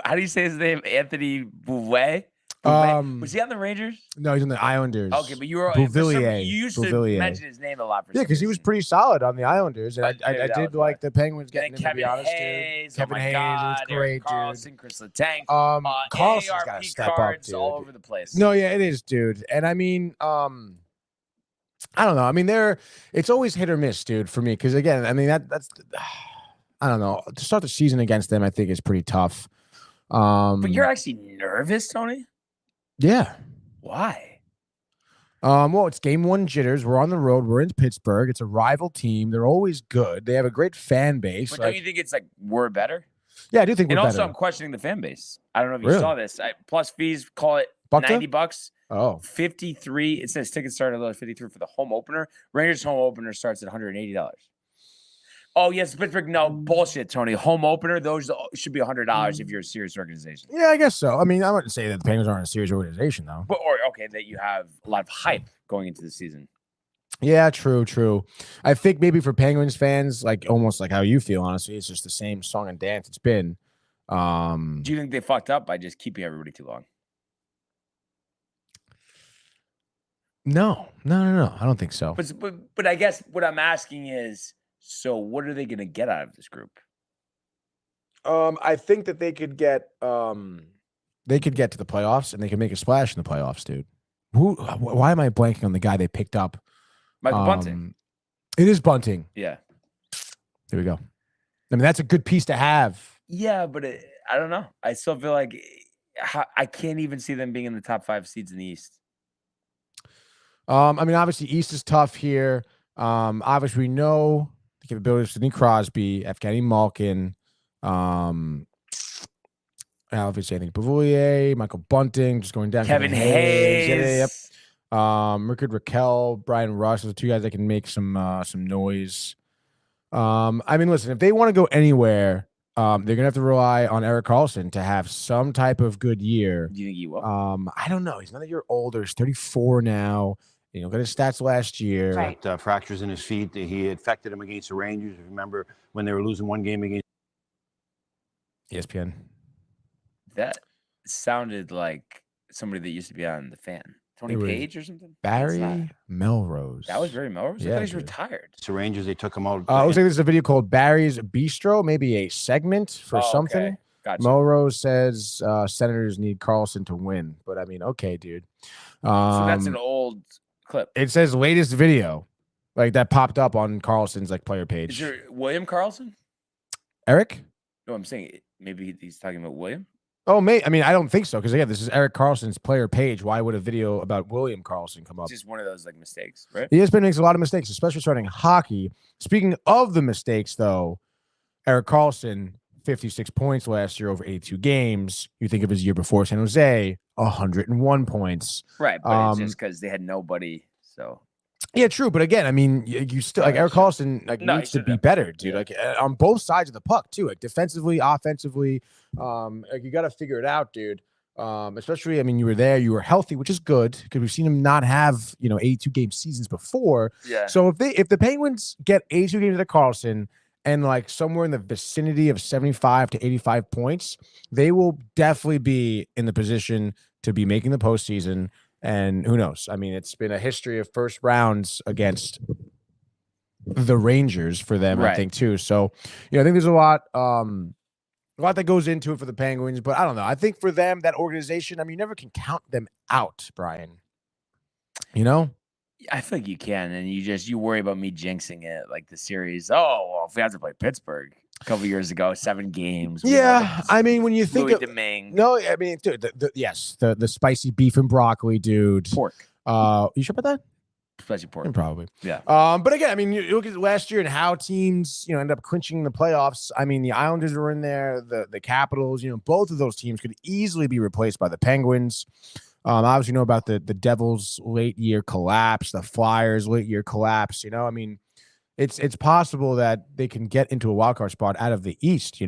How do you say his name? Anthony Bouvet. Was he on the Rangers? No, he's on the Islanders. Okay, but you were Bouvillier. You used to mention his name a lot. Yeah, because he was pretty solid on the Islanders, and I did like the Penguins getting him. Kevin to be honest, Hayes, dude. Kevin Hayes was great, Carlson, Chris Letang. Carlson's got to step up, dude. All over the place. No, yeah, it is, dude. And I mean, I don't know. I mean, it's always hit or miss, dude, for me. Because again, I mean that's I don't know. To start the season against them, I think is pretty tough. But you're actually nervous, Tony? Yeah. Why? Well, it's game one jitters. We're on the road. We're in Pittsburgh. It's a rival team. They're always good. They have a great fan base. But don't you think it's like we're better? Yeah, I do think we're better. And also, I'm questioning the fan base. I don't know if you saw this. Plus fees, call it $90. Oh. 53. It says tickets start at $53 for the home opener. Rangers home opener starts at $180. Oh, yes, Pittsburgh. No, bullshit, Tony. Home opener, those should be $100 if you're a serious organization. Yeah, I guess so. I mean, I wouldn't say that the Penguins aren't a serious organization, though. That you have a lot of hype going into the season. Yeah, true. I think maybe for Penguins fans, like almost like how you feel, honestly, it's just the same song and dance it's been. Do you think they fucked up by just keeping everybody too long? No. I don't think so. But I guess what I'm asking is, so what are they going to get out of this group? I think that they could get to the playoffs and they could make a splash in the playoffs, dude. Why am I blanking on the guy they picked up? Michael Bunting. It is Bunting. Yeah. There we go. I mean, that's a good piece to have. Yeah, but I don't know. I still feel like I can't even see them being in the top 5 seeds in the East. I mean, obviously, East is tough here. Obviously, we know the capabilities of Sidney Crosby, Evgeny Malkin, obviously, I think Bouvillier, Michael Bunting, just going down. Kevin Hayes. Rickard Raquel, Brian Rush. Those are 2 guys that can make some noise. I mean, listen, if they want to go anywhere, they're gonna have to rely on Erik Karlsson to have some type of good year. Do you think he will? I don't know. He's another year older. He's 34 now, Look at his stats last year. Right. Fractures in his feet. He affected him against the Rangers. Remember when they were losing one game against ESPN. That sounded like somebody that used to be on The Fan. Tony It was Page or something? Barry Melrose. That was Barry Melrose? I Yeah, thought he's dude. retired. the Rangers. They took him out. I was saying this is a video called Barry's Bistro, maybe a segment for something. Okay. Gotcha. Melrose says Senators need Carlson to win, but I mean, okay, dude. So that's an old clip. It says latest video, like that popped up on Carlson's like player Is page. there William Carlson? Eric? No, I'm saying maybe he's talking about William. Oh, mate. I mean, I don't think so because again, this is Eric Carlson's player page. Why would a video about William Carlson come up? It's just one of those like mistakes, right? ESPN makes a lot of mistakes, especially starting hockey. Speaking of the mistakes, though, Eric Carlson, 56 points last year over 82 games. You think of his year before San Jose, 101 points. Right, but it's just because they had nobody. So Yeah, true. But again, I mean, you still like Eric Carlson needs to be better, dude. Yeah. Like on both sides of the puck too, like defensively, offensively. Like you got to figure it out, dude. Especially, I mean, you were there, you were healthy, which is good because we've seen him not have 82 game seasons before. yeah, So if the Penguins get 82 games of Carlson and like somewhere in the vicinity of 75 to 85 points, they will definitely be in the position to be making the postseason. And who knows? I mean, it's been a history of first rounds against the Rangers for them, I Right. think, too. So, I think there's a lot that goes into it for the Penguins, but I don't know. I think for them, that organization, I mean, you never can count them out, Brian. I feel like you can, and you worry about me jinxing it, like the series. Oh, well, if we have to play Pittsburgh a couple years ago, 7 games. Yeah, I mean, when you think Louis of Domingue, no, I mean, dude, the spicy beef and broccoli, dude. pork, You sure about that? especially pork. Probably. Yeah. But again, I mean, you look at last year and how teams, end up clinching the playoffs. I mean, the Islanders were in there, the Capitals, both of those teams could easily be replaced by the Penguins. Obviously, you know about the Devils' late year collapse, the Flyers' late year collapse. I mean, it's possible that they can get into a wild card spot out of the East.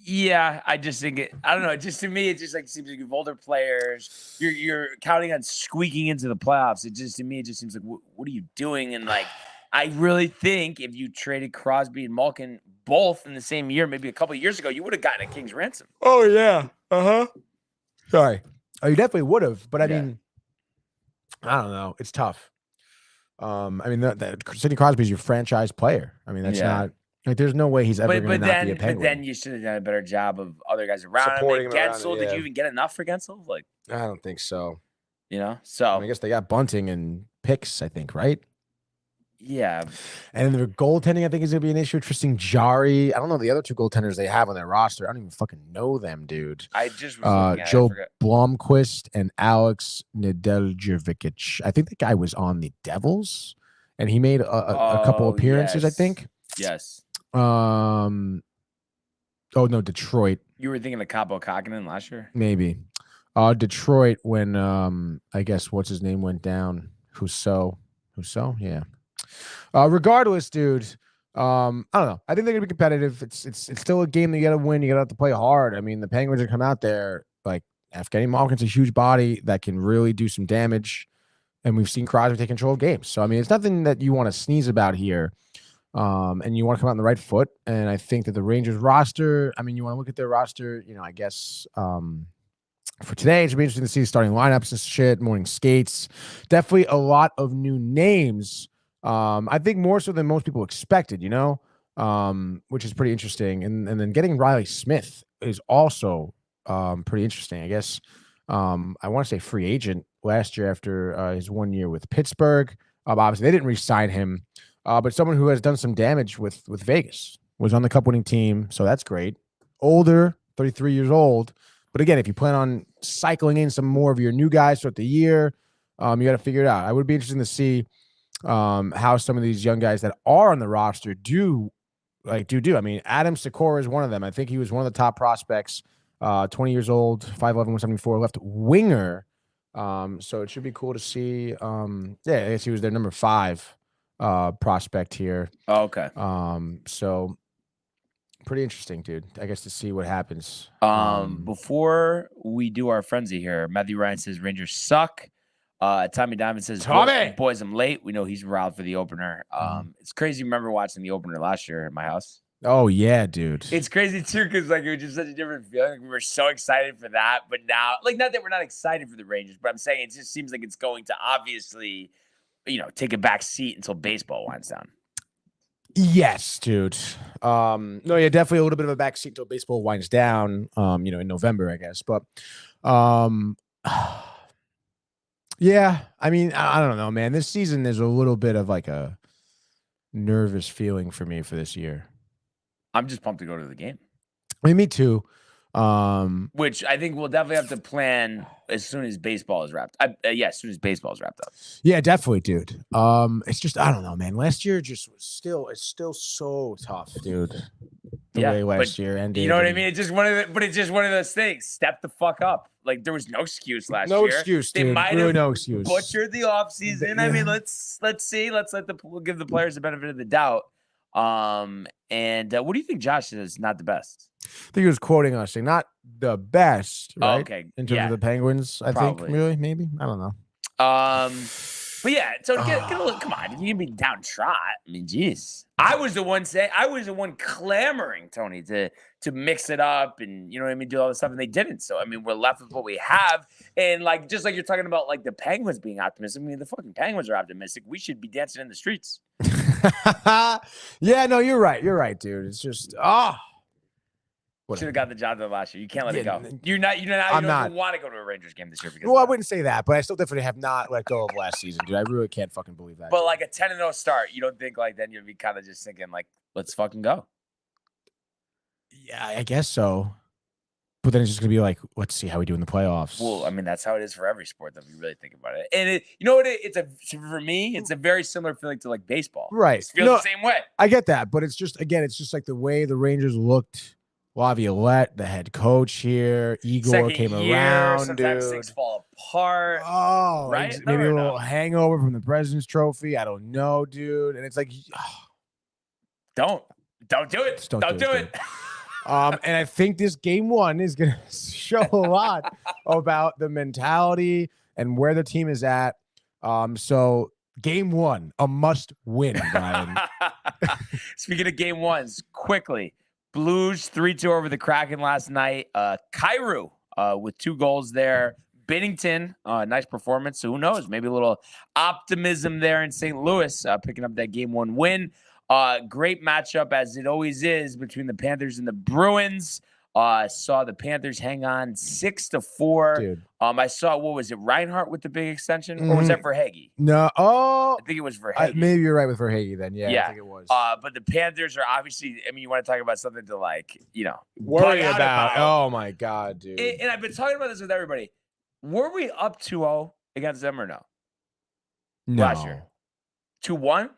Yeah, I just think I don't know. Just to me, it just like seems like you have older players. You're counting on squeaking into the playoffs. It just seems like what are you doing? And like, I really think if you traded Crosby and Malkin both in the same year, maybe a couple of years ago, you would have gotten a king's ransom. Oh yeah. Sorry. Oh, you definitely would have, but I Yeah. mean, I don't know. It's tough. I mean, Sidney Crosby is your franchise player. I mean, that's Yeah. not like there's no way he's ever going to not be a Penguin. But then you should have done a better job of other guys around Supporting him. him around Gensel, him, did yeah. you even get enough for Gensel? Like, I don't think so. So I guess they got Bunting and picks, I think, right? yeah, And then their goaltending, I think, is going to be an issue. Tristan Jarry. I don't know the other two goaltenders they have on their roster. I don't even fucking know them, dude. I just was looking at it, I Joe forgot. Blomqvist and Alex Nedeljkovic. I think the guy was on the Devils, and he made a couple Oh, appearances, I yes. think. Yes. Oh no, Detroit, You were thinking of Capo Kakinen last year? maybe. Detroit when I guess what's his name went down. Husso, yeah. Regardless, dude. I don't know. I think they're gonna be competitive. It's still a game that you gotta win. You gotta have to play hard. I mean, the Penguins are come out there like Evgeny Malkin's a huge body that can really do some damage, and we've seen Crosby take control of games. So I mean, it's nothing that you want to sneeze about here. And you want to come out on the right foot. And I think that the Rangers roster, I mean, you want to look at their roster, I guess for today, it's going to be interesting to see starting lineups and shit, morning skates. Definitely a lot of new names. I think more so than most people expected, which is pretty interesting. And then getting Riley Smith is also pretty interesting. I guess I want to say free agent last year after his 1 year with Pittsburgh. Obviously, they didn't re-sign him. But someone who has done some damage with Vegas, was on the cup winning team. So that's great. Older, 33 years old. But again, if you plan on cycling in some more of your new guys throughout the year, you got to figure it out. I would be interested to see how some of these young guys that are on the roster do. I mean, Adam Sikora is one of them. I think he was one of the top prospects, 20 years old, 5'11", 174, left winger. So it should be cool to see. I guess he was their number 5 prospect here. Oh, okay. So pretty interesting, dude. I guess to see what happens. Before we do our frenzy here, Matthew Ryan says Rangers suck. Tommy Diamond says, Tommy! boys, I'm late. We know he's riled for the opener. It's crazy. Remember watching the opener last year at my house? Oh yeah, dude. It's crazy too, because like it was just such a different feeling. We were so excited for that, but now, like, not that we're not excited for the Rangers, but I'm saying it just seems like it's going to obviously, take a back seat until baseball winds down. Yes, dude. No, yeah, definitely a little bit of a backseat till baseball winds down. In November, I guess. But yeah, I mean, I don't know, man. This season there's a little bit of like a nervous feeling for me for this year. I'm just pumped to go to the game. I mean, me too. Which I think we'll definitely have to plan as soon as baseball is wrapped. As soon as baseball is wrapped up. Yeah, definitely, dude. It's just I don't know, man. Last year just was it's still so tough, dude. The way last year ended. You know what I mean? It's just one of those things. Step the fuck up. Like there was no excuse last year. No excuse, dude. Really no excuse. Butchered the offseason. I mean, let's see. Let's give the players the benefit of the doubt. And what do you think Josh is not the best? I think he was quoting us saying not the best, right? Okay. In terms of the Penguins, I think really, maybe. I don't know. But yeah, so get a little, come on, you can be downtrodden. I mean, geez. I was the one clamoring, Tony, to mix it up and do all this stuff, and they didn't. So I mean, we're left with what we have. And like just like you're talking about like the Penguins being optimistic. I mean, the fucking Penguins are optimistic. We should be dancing in the streets. Yeah, no, you're right. You're right, dude. It's just should have got the job there last year. You can't let it go. You don't want to go to a Rangers game this year because I wouldn't say that, but I still definitely have not let go of last season, dude. I really can't fucking believe that. But like a 10-0 start, you don't think like then you'd be kind of just thinking like, let's fucking go. Yeah, I guess so. But then it's just gonna be like, let's see how we do in the playoffs. Well, I mean, that's how it is for every sport, if you really think about it. And for me, it's a very similar feeling to like baseball. Right. It feels the same way. I get that, but it's just like the way the Rangers looked. Laviolette, the head coach here, Igor came around, sometimes dude. Things fall apart. Oh, right? Maybe a little hangover from the President's Trophy. I don't know, dude. And it's like, don't do it. Don't do it. And I think this game one is going to show a lot about the mentality and where the team is at. So game one, a must win, Brian. Speaking of game ones, quickly. Blues 3-2 over the Kraken last night. Kyrou with 2 goals there. Binnington, nice performance. So who knows? Maybe a little optimism there in St. Louis, picking up that game 1 win. Great matchup as it always is between the Panthers and the Bruins. Saw the Panthers hang on 6-4. Dude. I saw, what was it, Reinhart with the big extension? Or was that for Verhaeghe? No. Oh. I think it was Verhaeghe. Maybe you're right with Verhaeghe then. Yeah, I think it was. But the Panthers are obviously, I mean, you want to talk about something to like, worry about. Oh, my God, dude. And I've been talking about this with everybody. Were we up 2-0 against them or no? No. Last year. 2-1?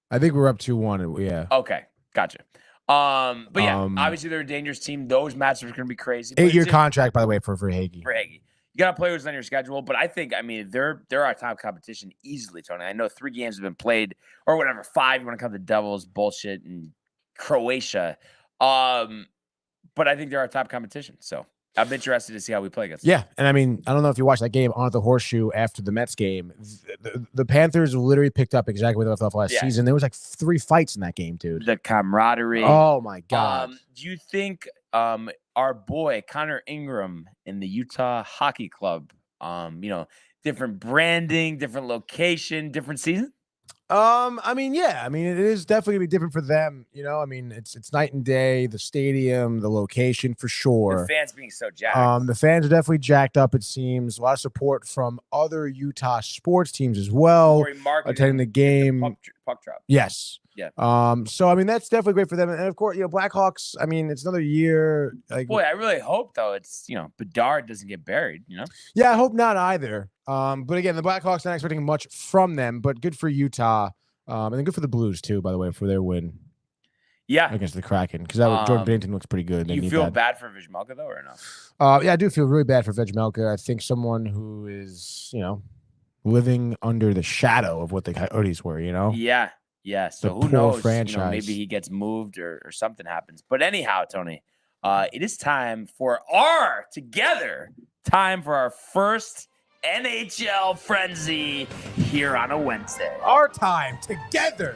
I think we're up 2-1. Yeah. Okay. Gotcha. But yeah, obviously they're a dangerous team. Those matches are going to be crazy. 8-year contract, by the way, for Verhaeghe. You got to play who's on your schedule, but I think, I mean, they're our top competition easily, Tony. I know 3 games have been played, or whatever, 5. You want to count the Devils, bullshit, and Croatia. But I think they're our top competition. So I'm interested to see how we play against them. Yeah, and I mean, I don't know if you watched that game on the Horseshoe after the Mets game. The Panthers literally picked up exactly what they left off last season. There was like 3 fights in that game, dude. The camaraderie. Oh my God. Do you think our boy Connor Ingram in the Utah Hockey Club, different branding, different location, different season? I mean, yeah. I mean, it is definitely gonna be different for them. I mean, it's night and day. The stadium, the location, for sure. The fans being so jacked. The fans are definitely jacked up. It seems a lot of support from other Utah sports teams as well. Attending the game. Puck drop. Yes. Yeah. So I mean, that's definitely great for them. And of course, Blackhawks. I mean, it's another year. Like, boy, I really hope though it's Bedard doesn't get buried. Yeah, I hope not either. But again, the Blackhawks not expecting much from them, but good for Utah. And then good for the Blues too, by the way, for their win. Yeah, against the Kraken, because Jordan Binnington looks pretty good. You feel bad for Vejmelka though, or no? Yeah, I do feel really bad for Vejmelka. I think someone who is living under the shadow of what the Coyotes were. Yeah. Yeah, so who knows? Maybe he gets moved or something happens. But anyhow, Tony, it is time for our first NHL frenzy here on a Wednesday. Our time together.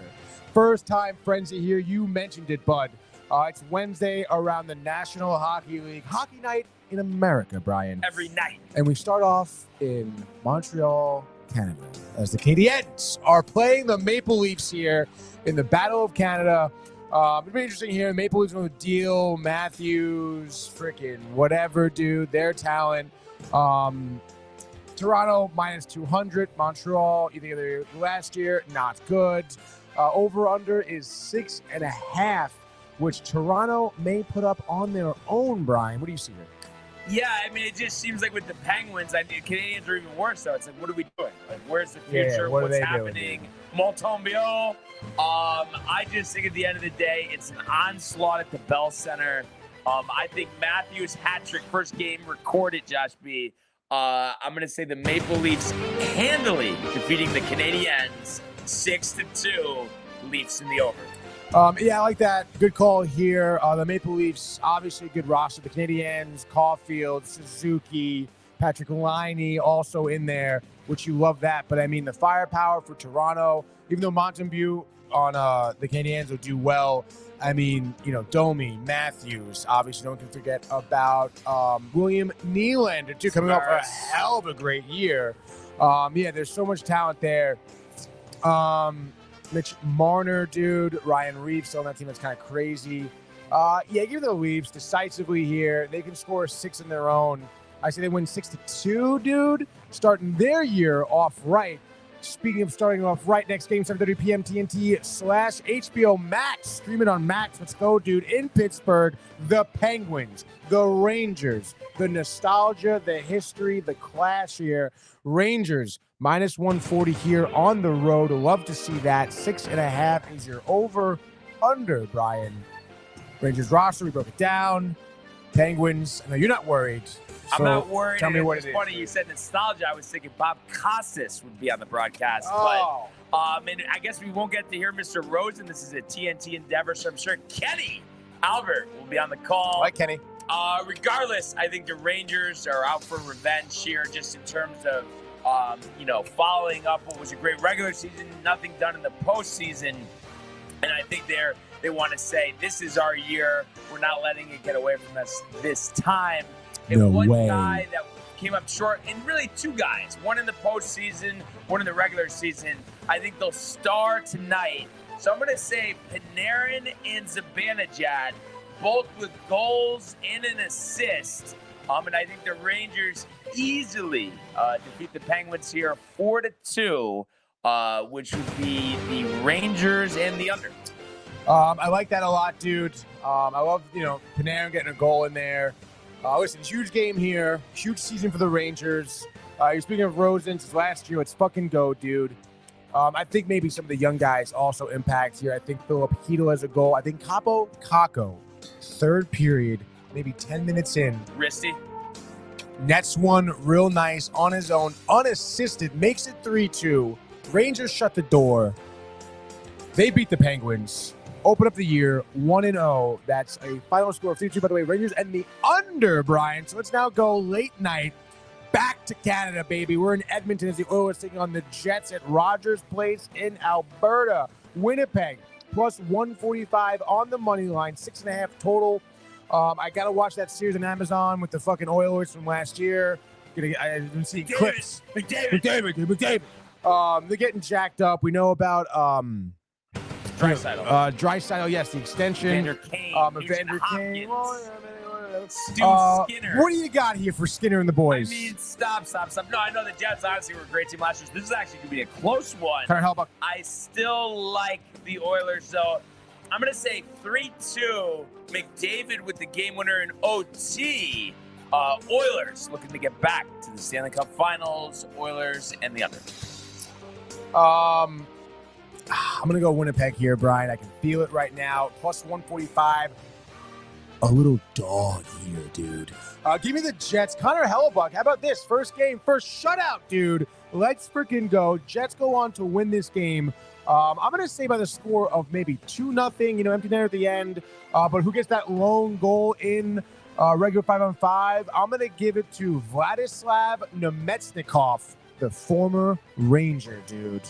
First time frenzy here. You mentioned it, bud. It's Wednesday around the National Hockey League. Hockey night in America, Brian. Every night. And we start off in Montreal, Canada, as the Canadiens are playing the Maple Leafs here in the Battle of Canada. It'll be interesting here. Maple Leafs with Deal, Matthews, freaking whatever, dude. Their talent. Toronto minus 200. Montreal, either last year, not good. Over-under is 6.5, which Toronto may put up on their own, Brian. What do you see here? Yeah, I mean, it just seems like with the Penguins, Canadians are even worse. So it's like, what are we doing? Like, where's the future? What What's are they happening? Montembeault. I just think at the end of the day, it's an onslaught at the Bell Center. I think Matthews' hat trick, first game recorded, Josh B. I'm going to say the Maple Leafs handily defeating the Canadiens 6-2. Leafs in the over. Yeah, I like that. Good call here. The Maple Leafs, obviously a good roster. The Canadiens, Caulfield, Suzuki, Patrick Laine also in there, which you love that. But, I mean, the firepower for Toronto, even though Montembeault on the Canadiens will do well, I mean, you know, Domi, Matthews, obviously no one can forget about William Nylander, too, coming off a hell of a great year. Yeah, there's so much talent there. Mitch Marner, dude. Ryan Reeves still on that team. That's kind of crazy. Yeah, give the Leafs decisively here. They can score 6 in their own. I say they win 6-2, dude. Starting their year off right. Speaking of starting off right, next game, 7:30 p.m. TNT/HBO Max. Stream it on Max. Let's go, dude. In Pittsburgh, the Penguins, the Rangers, the nostalgia, the history, the clash here. Rangers, minus 140 here on the road. Love to see that. 6.5 is your over-under, Brian. Rangers roster, we broke it down. Penguins, I know you're not worried. I'm not worried. Tell me what it's it is. funny you said nostalgia. I was thinking Bob Costas would be on the broadcast. Oh. But, and I guess we won't get to hear Mr. Rosen. This is a TNT endeavor, so I'm sure Kenny Albert will be on the call. I like Kenny. Regardless, I think the Rangers are out for revenge here just in terms of, following up what was a great regular season, nothing done in the postseason. And I think they want to say, this is our year. We're not letting it get away from us this time. And No one way. guy that came up short, and really two guys, one in the postseason, one in the regular season. I think they'll star tonight. So I'm going to say Panarin and Zibanejad, both with goals and an assist. And I think the Rangers easily defeat the Penguins here 4-2, which would be the Rangers and the under. I like that a lot, dude. I love, Panarin getting a goal in there. Listen, huge game here. Huge season for the Rangers. You're speaking of Rosen since last year. Let's fucking go, dude. I think maybe some of the young guys also impact here. I think Philip Hedl has a goal. I think Kako, third period, maybe 10 minutes in. Risty. Nets one real nice on his own, unassisted, makes it 3-2. Rangers shut the door. They beat the Penguins. Open up the year 1-0. That's a final score of 3-2, by the way. Rangers and the under, Brian. So let's now go late night back to Canada, baby. We're in Edmonton as the Oilers taking on the Jets at Rogers Place in Alberta. Winnipeg plus 145 on the money line, 6.5 total. I got to watch that series on Amazon with the fucking Oilers from last year. I've been seeing clips. McDavid. They're getting jacked up. We know about Draisaitl. Yes, the extension. Evander Kane. Evander Kane. Stu Skinner. What do you got here for Skinner and the boys? I mean, stop. No, I know the Jets honestly were a great team last year. So this is actually going to be a close one. Connor Hellebuyck. I still like the Oilers, though. I'm going to say 3-2. McDavid with the game winner in OT. Oilers looking to get back to the Stanley Cup Finals. Oilers and the under. I'm going to go Winnipeg here, Brian. I can feel it right now. Plus 145. A little dog here, dude. Give me the Jets. Connor Hellebuyck. How about this? First game, first shutout, dude. Let's freaking go. Jets go on to win this game. I'm going to say by the score of maybe 2-0, empty net at the end. But who gets that lone goal in Regular 5-on-5. I'm going to give it to Vladislav Nemetsnikov, the former Ranger, dude.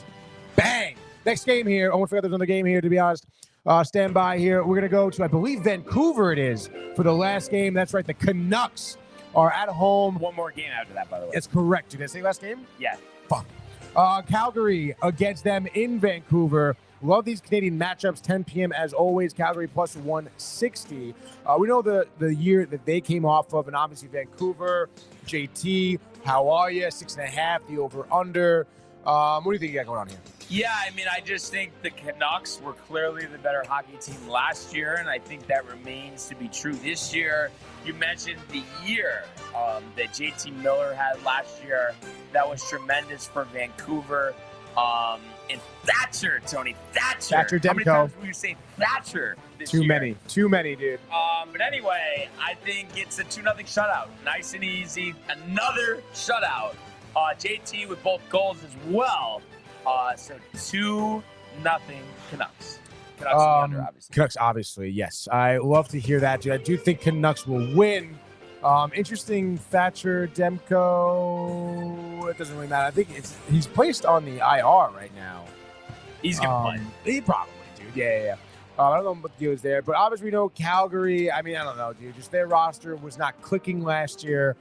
Bang! Next game here. I almost forgot there's another game here, to be honest. Stand by here. We're going to go to, I believe, Vancouver it is, for the last game. That's right. The Canucks are at home. One more game after that, by the way. That's correct. Did I say last game? Yeah. Fuck. Calgary against them in Vancouver. Love these Canadian matchups. 10 p.m. as always. Calgary plus 160. We know the year that they came off of, and obviously Vancouver. JT, how are you? 6.5. The over/under. What do you think you got going on here? Yeah, I mean, I just think the Canucks were clearly the better hockey team last year, and I think that remains to be true this year. You mentioned the year that JT Miller had last year. That was tremendous for Vancouver. And Thatcher, Tony, Thatcher. Thatcher Demko. How many times will you say Thatcher this year? Too many, dude. But anyway, I think it's a 2-0 shutout. Nice and easy. Another shutout. JT with both goals as well. So 2-0 Canucks. Canucks in the under, obviously. Canucks, obviously, yes. I love to hear that, dude. I do think Canucks will win. Interesting, Thatcher, Demko. It doesn't really matter. I think he's placed on the IR right now. He's going to play. He probably, dude. Yeah. I don't know what the deal is there. But obviously, we know Calgary. I mean, I don't know, dude. Just their roster was not clicking last year.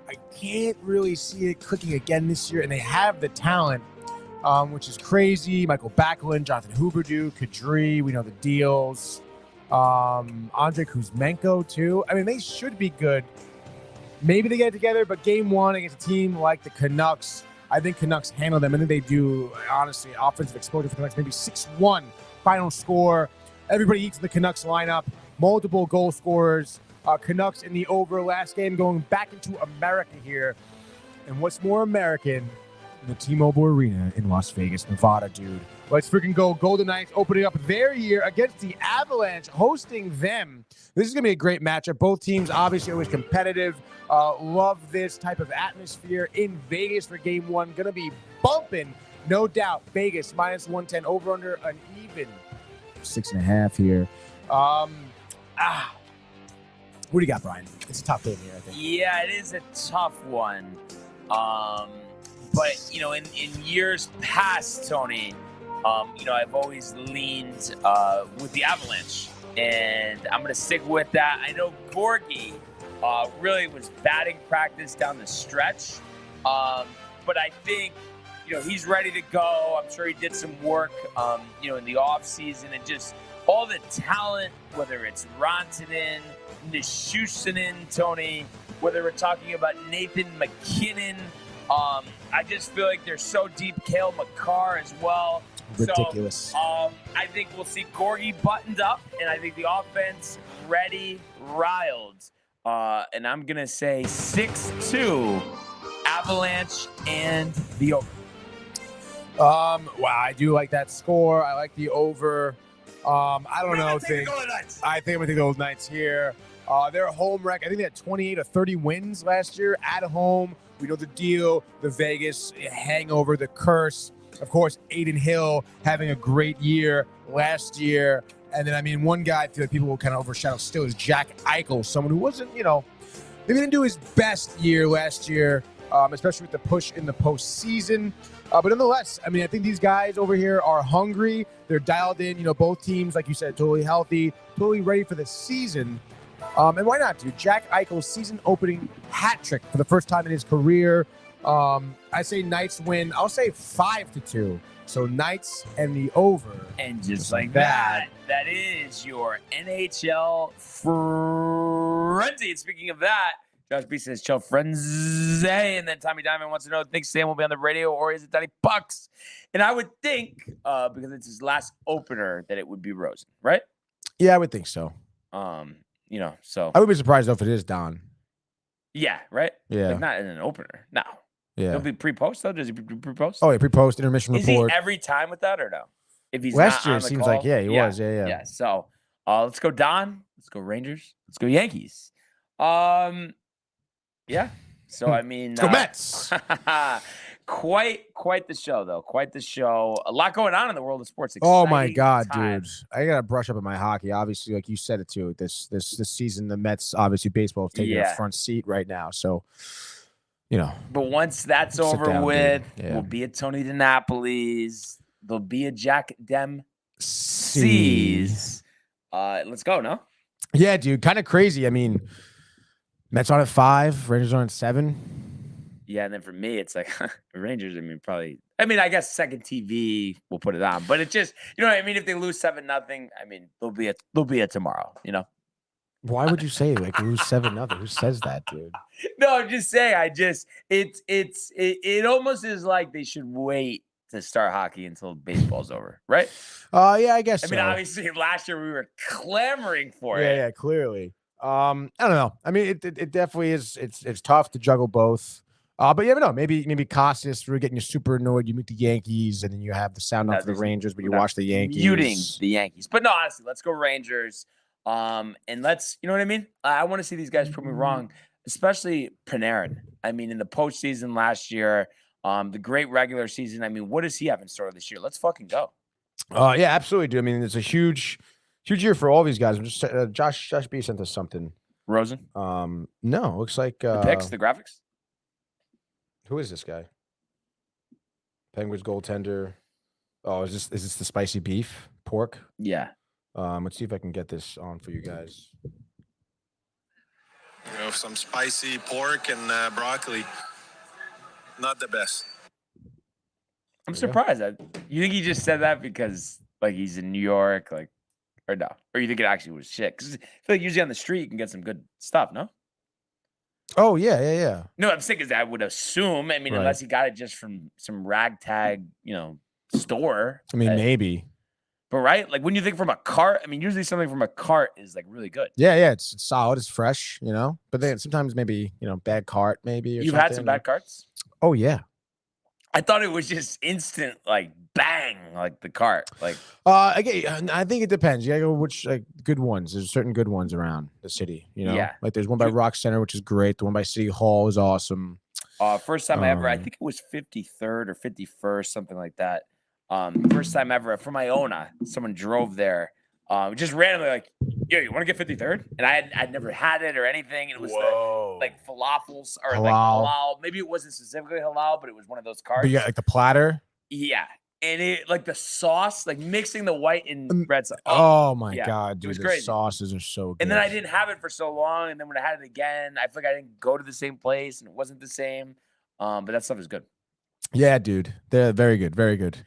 I can't really see it clicking again this year. And they have the talent, which is crazy. Michael Backlund, Jonathan Huberdeau, Kadri. We know the deals. Andrei Kuzmenko, too. I mean, they should be good. Maybe they get it together, but game one against a team like the Canucks, I think Canucks handle them. I think they do, honestly, offensive exposure for the Canucks, maybe 6-1 final score. Everybody eats in the Canucks lineup. Multiple goal scorers. Canucks in the over last game going back into America here. And what's more American than the T-Mobile Arena in Las Vegas, Nevada, dude? Let's freaking go. Golden Knights opening up their year against the Avalanche, hosting them. This is going to be a great matchup. Both teams obviously always competitive. Love this type of atmosphere in Vegas for game one. Going to be bumping, no doubt. Vegas minus 110, over under an even 6.5 here. What do you got, Brian? It's a tough game here, I think. Yeah, it is a tough one. But, you know, in years past, Tony, you know, I've always leaned with the Avalanche, and I'm going to stick with that. I know Gorgie really was batting practice down the stretch, but I think, you know, he's ready to go. I'm sure he did some work, you know, in the offseason, and just all the talent, whether it's Rantanen, Nichushinin, Tony, whether we're talking about Nathan McKinnon, I just feel like they're so deep. Cale Makar as well. Ridiculous. So, I think we'll see Gorgie buttoned up, and I think the offense ready, riled. And I'm going to say 6-2 Avalanche and the over. Wow, I do like that score. I like the over. I don't know. I think I'm going to take those Knights here. Their home record, I think they had 28 or 30 wins last year at home. We know the deal, the Vegas hangover, the curse. Of course, Aiden Hill having a great year last year. And then, I mean, one guy I feel like people will kind of overshadow still is Jack Eichel, someone who wasn't, you know, maybe didn't do his best year last year, especially with the push in the postseason. But nonetheless, I mean, I think these guys over here are hungry. They're dialed in. You know, both teams, like you said, totally healthy, totally ready for the season. And why not, dude? Jack Eichel's season-opening hat trick for the first time in his career. I say Knights win. I'll say 5-2. So Knights and the over. And just like that, that is your NHL frenzy. And speaking of that, Josh B says, chill frenzy. And then Tommy Diamond wants to know, think Sam will be on the radio or is it Danny Pucks? And I would think, because it's his last opener, that it would be Rosen, right? Yeah, I would think so. You know, so I would be surprised though if it is Don. Yeah, right? Yeah. Like not in an opener. No. Yeah. He'll be pre-post though? Does he pre-post? Oh, yeah, pre-post, intermission is report. He every time with that or no? If he's last not year on the seems call? like he was. Yeah. Yeah. So let's go Don. Let's go Rangers. Let's go Yankees. Yeah. So I mean, let's go Mets. Quite the show, though. Quite the show. A lot going on in the world of sports. Oh my Exciting God, times. dude! I gotta brush up on my hockey. Obviously, like you said it too. This season, the Mets, obviously, baseball is taking a front seat right now. So, But once that's sit over down, with, dude. Yeah. we'll be at Tony DiNapoli's. There'll be a Jack Dem Seas. Let's go, no? Yeah, dude. Kind of crazy. I mean, Mets on at 5, Rangers on at 7. Yeah, and then for me, it's like Rangers. I guess second TV will put it on, but it just, you know what I mean. If they lose 7-0, I mean, there'll be a tomorrow. Why would you say like lose 7-0? Who says that, dude? No, I'm just saying. It almost is like they should wait to start hockey until baseball's over, right? Yeah, I guess. I mean, obviously, last year we were clamoring for it. Yeah, clearly. I don't know. I mean, it definitely is. It's tough to juggle both. But you never know. Maybe Costas, we're getting you super annoyed. You meet the Yankees, and then you have the sound off the Rangers, but you watch the Yankees. Muting the Yankees. But no, honestly, let's go Rangers. And let's, you know what I mean? I want to see these guys prove me wrong, especially Panarin. I mean, in the postseason last year, the great regular season. I mean, what does he have in store this year? Let's fucking go. Yeah, absolutely, dude. I mean, it's a huge year for all these guys. I'm just Josh B sent us something. Rosen? No, looks like The picks, the graphics. Who is this guy? Penguins goaltender. Oh, is this the spicy beef pork? Yeah. Let's see if I can get this on for you guys. Some spicy pork and broccoli. Not the best. I'm surprised. You think he just said that because like he's in New York, like, or no? Or you think it actually was shit? Because I feel like usually on the street you can get some good stuff, no? Oh, yeah. No, I'm saying is I would assume. I mean, Right. Unless he got it just from some ragtag, store. I mean, maybe. But right, like when you think from a cart, I mean, usually something from a cart is like really good. Yeah. It's solid. It's fresh, But then sometimes maybe bad cart, maybe. Or You've something. had some bad carts? Oh yeah. I thought it was just instant, like bang, like the cart. Like, again, I think it depends. You gotta go which good ones. There's certain good ones around the city. Yeah. Like there's one by Rock Center, which is great. The one by City Hall is awesome. First time ever. I think it was 53rd or 51st, something like that. First time ever from Iona. Someone drove there, just randomly like, "Yo, you want to get 53rd?" And I'd never had it or anything. It was like falafels or Halal. like halal. Maybe it wasn't specifically halal, but it was one of those carts. But you got like the platter. Yeah, and it like the sauce, like mixing the white and red sauce. Oh my yeah, God, dude! was The crazy. sauces are so good. And then I didn't have it for so long, and then when I had it again, I feel like I didn't go to the same place, and it wasn't the same. But that stuff is good. Yeah, dude. They're very good. Very good.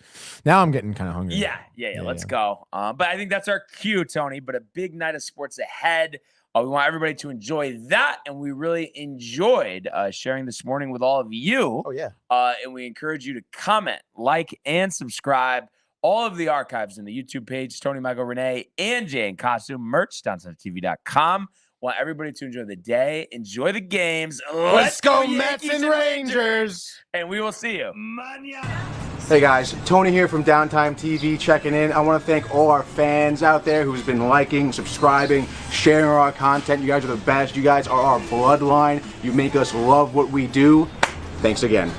Now I'm getting kind of hungry. Yeah. Let's go. But I think that's our cue, Tony. But a big night of sports ahead. We want everybody to enjoy that. And we really enjoyed sharing this morning with all of you. Oh, yeah. And we encourage you to comment, like, and subscribe. All of the archives in the YouTube page, Tony, Michael, Renee, and Jay in costume, merch, downside.tv.com. Want everybody to enjoy the day, enjoy the games. Let's go Mets Yankees and Rangers. And we will see you. Hey guys, Tony here from Downtime TV checking in. I want to thank all our fans out there who's been liking, subscribing, sharing our content. You guys are the best. You guys are our bloodline. You make us love what we do. Thanks again.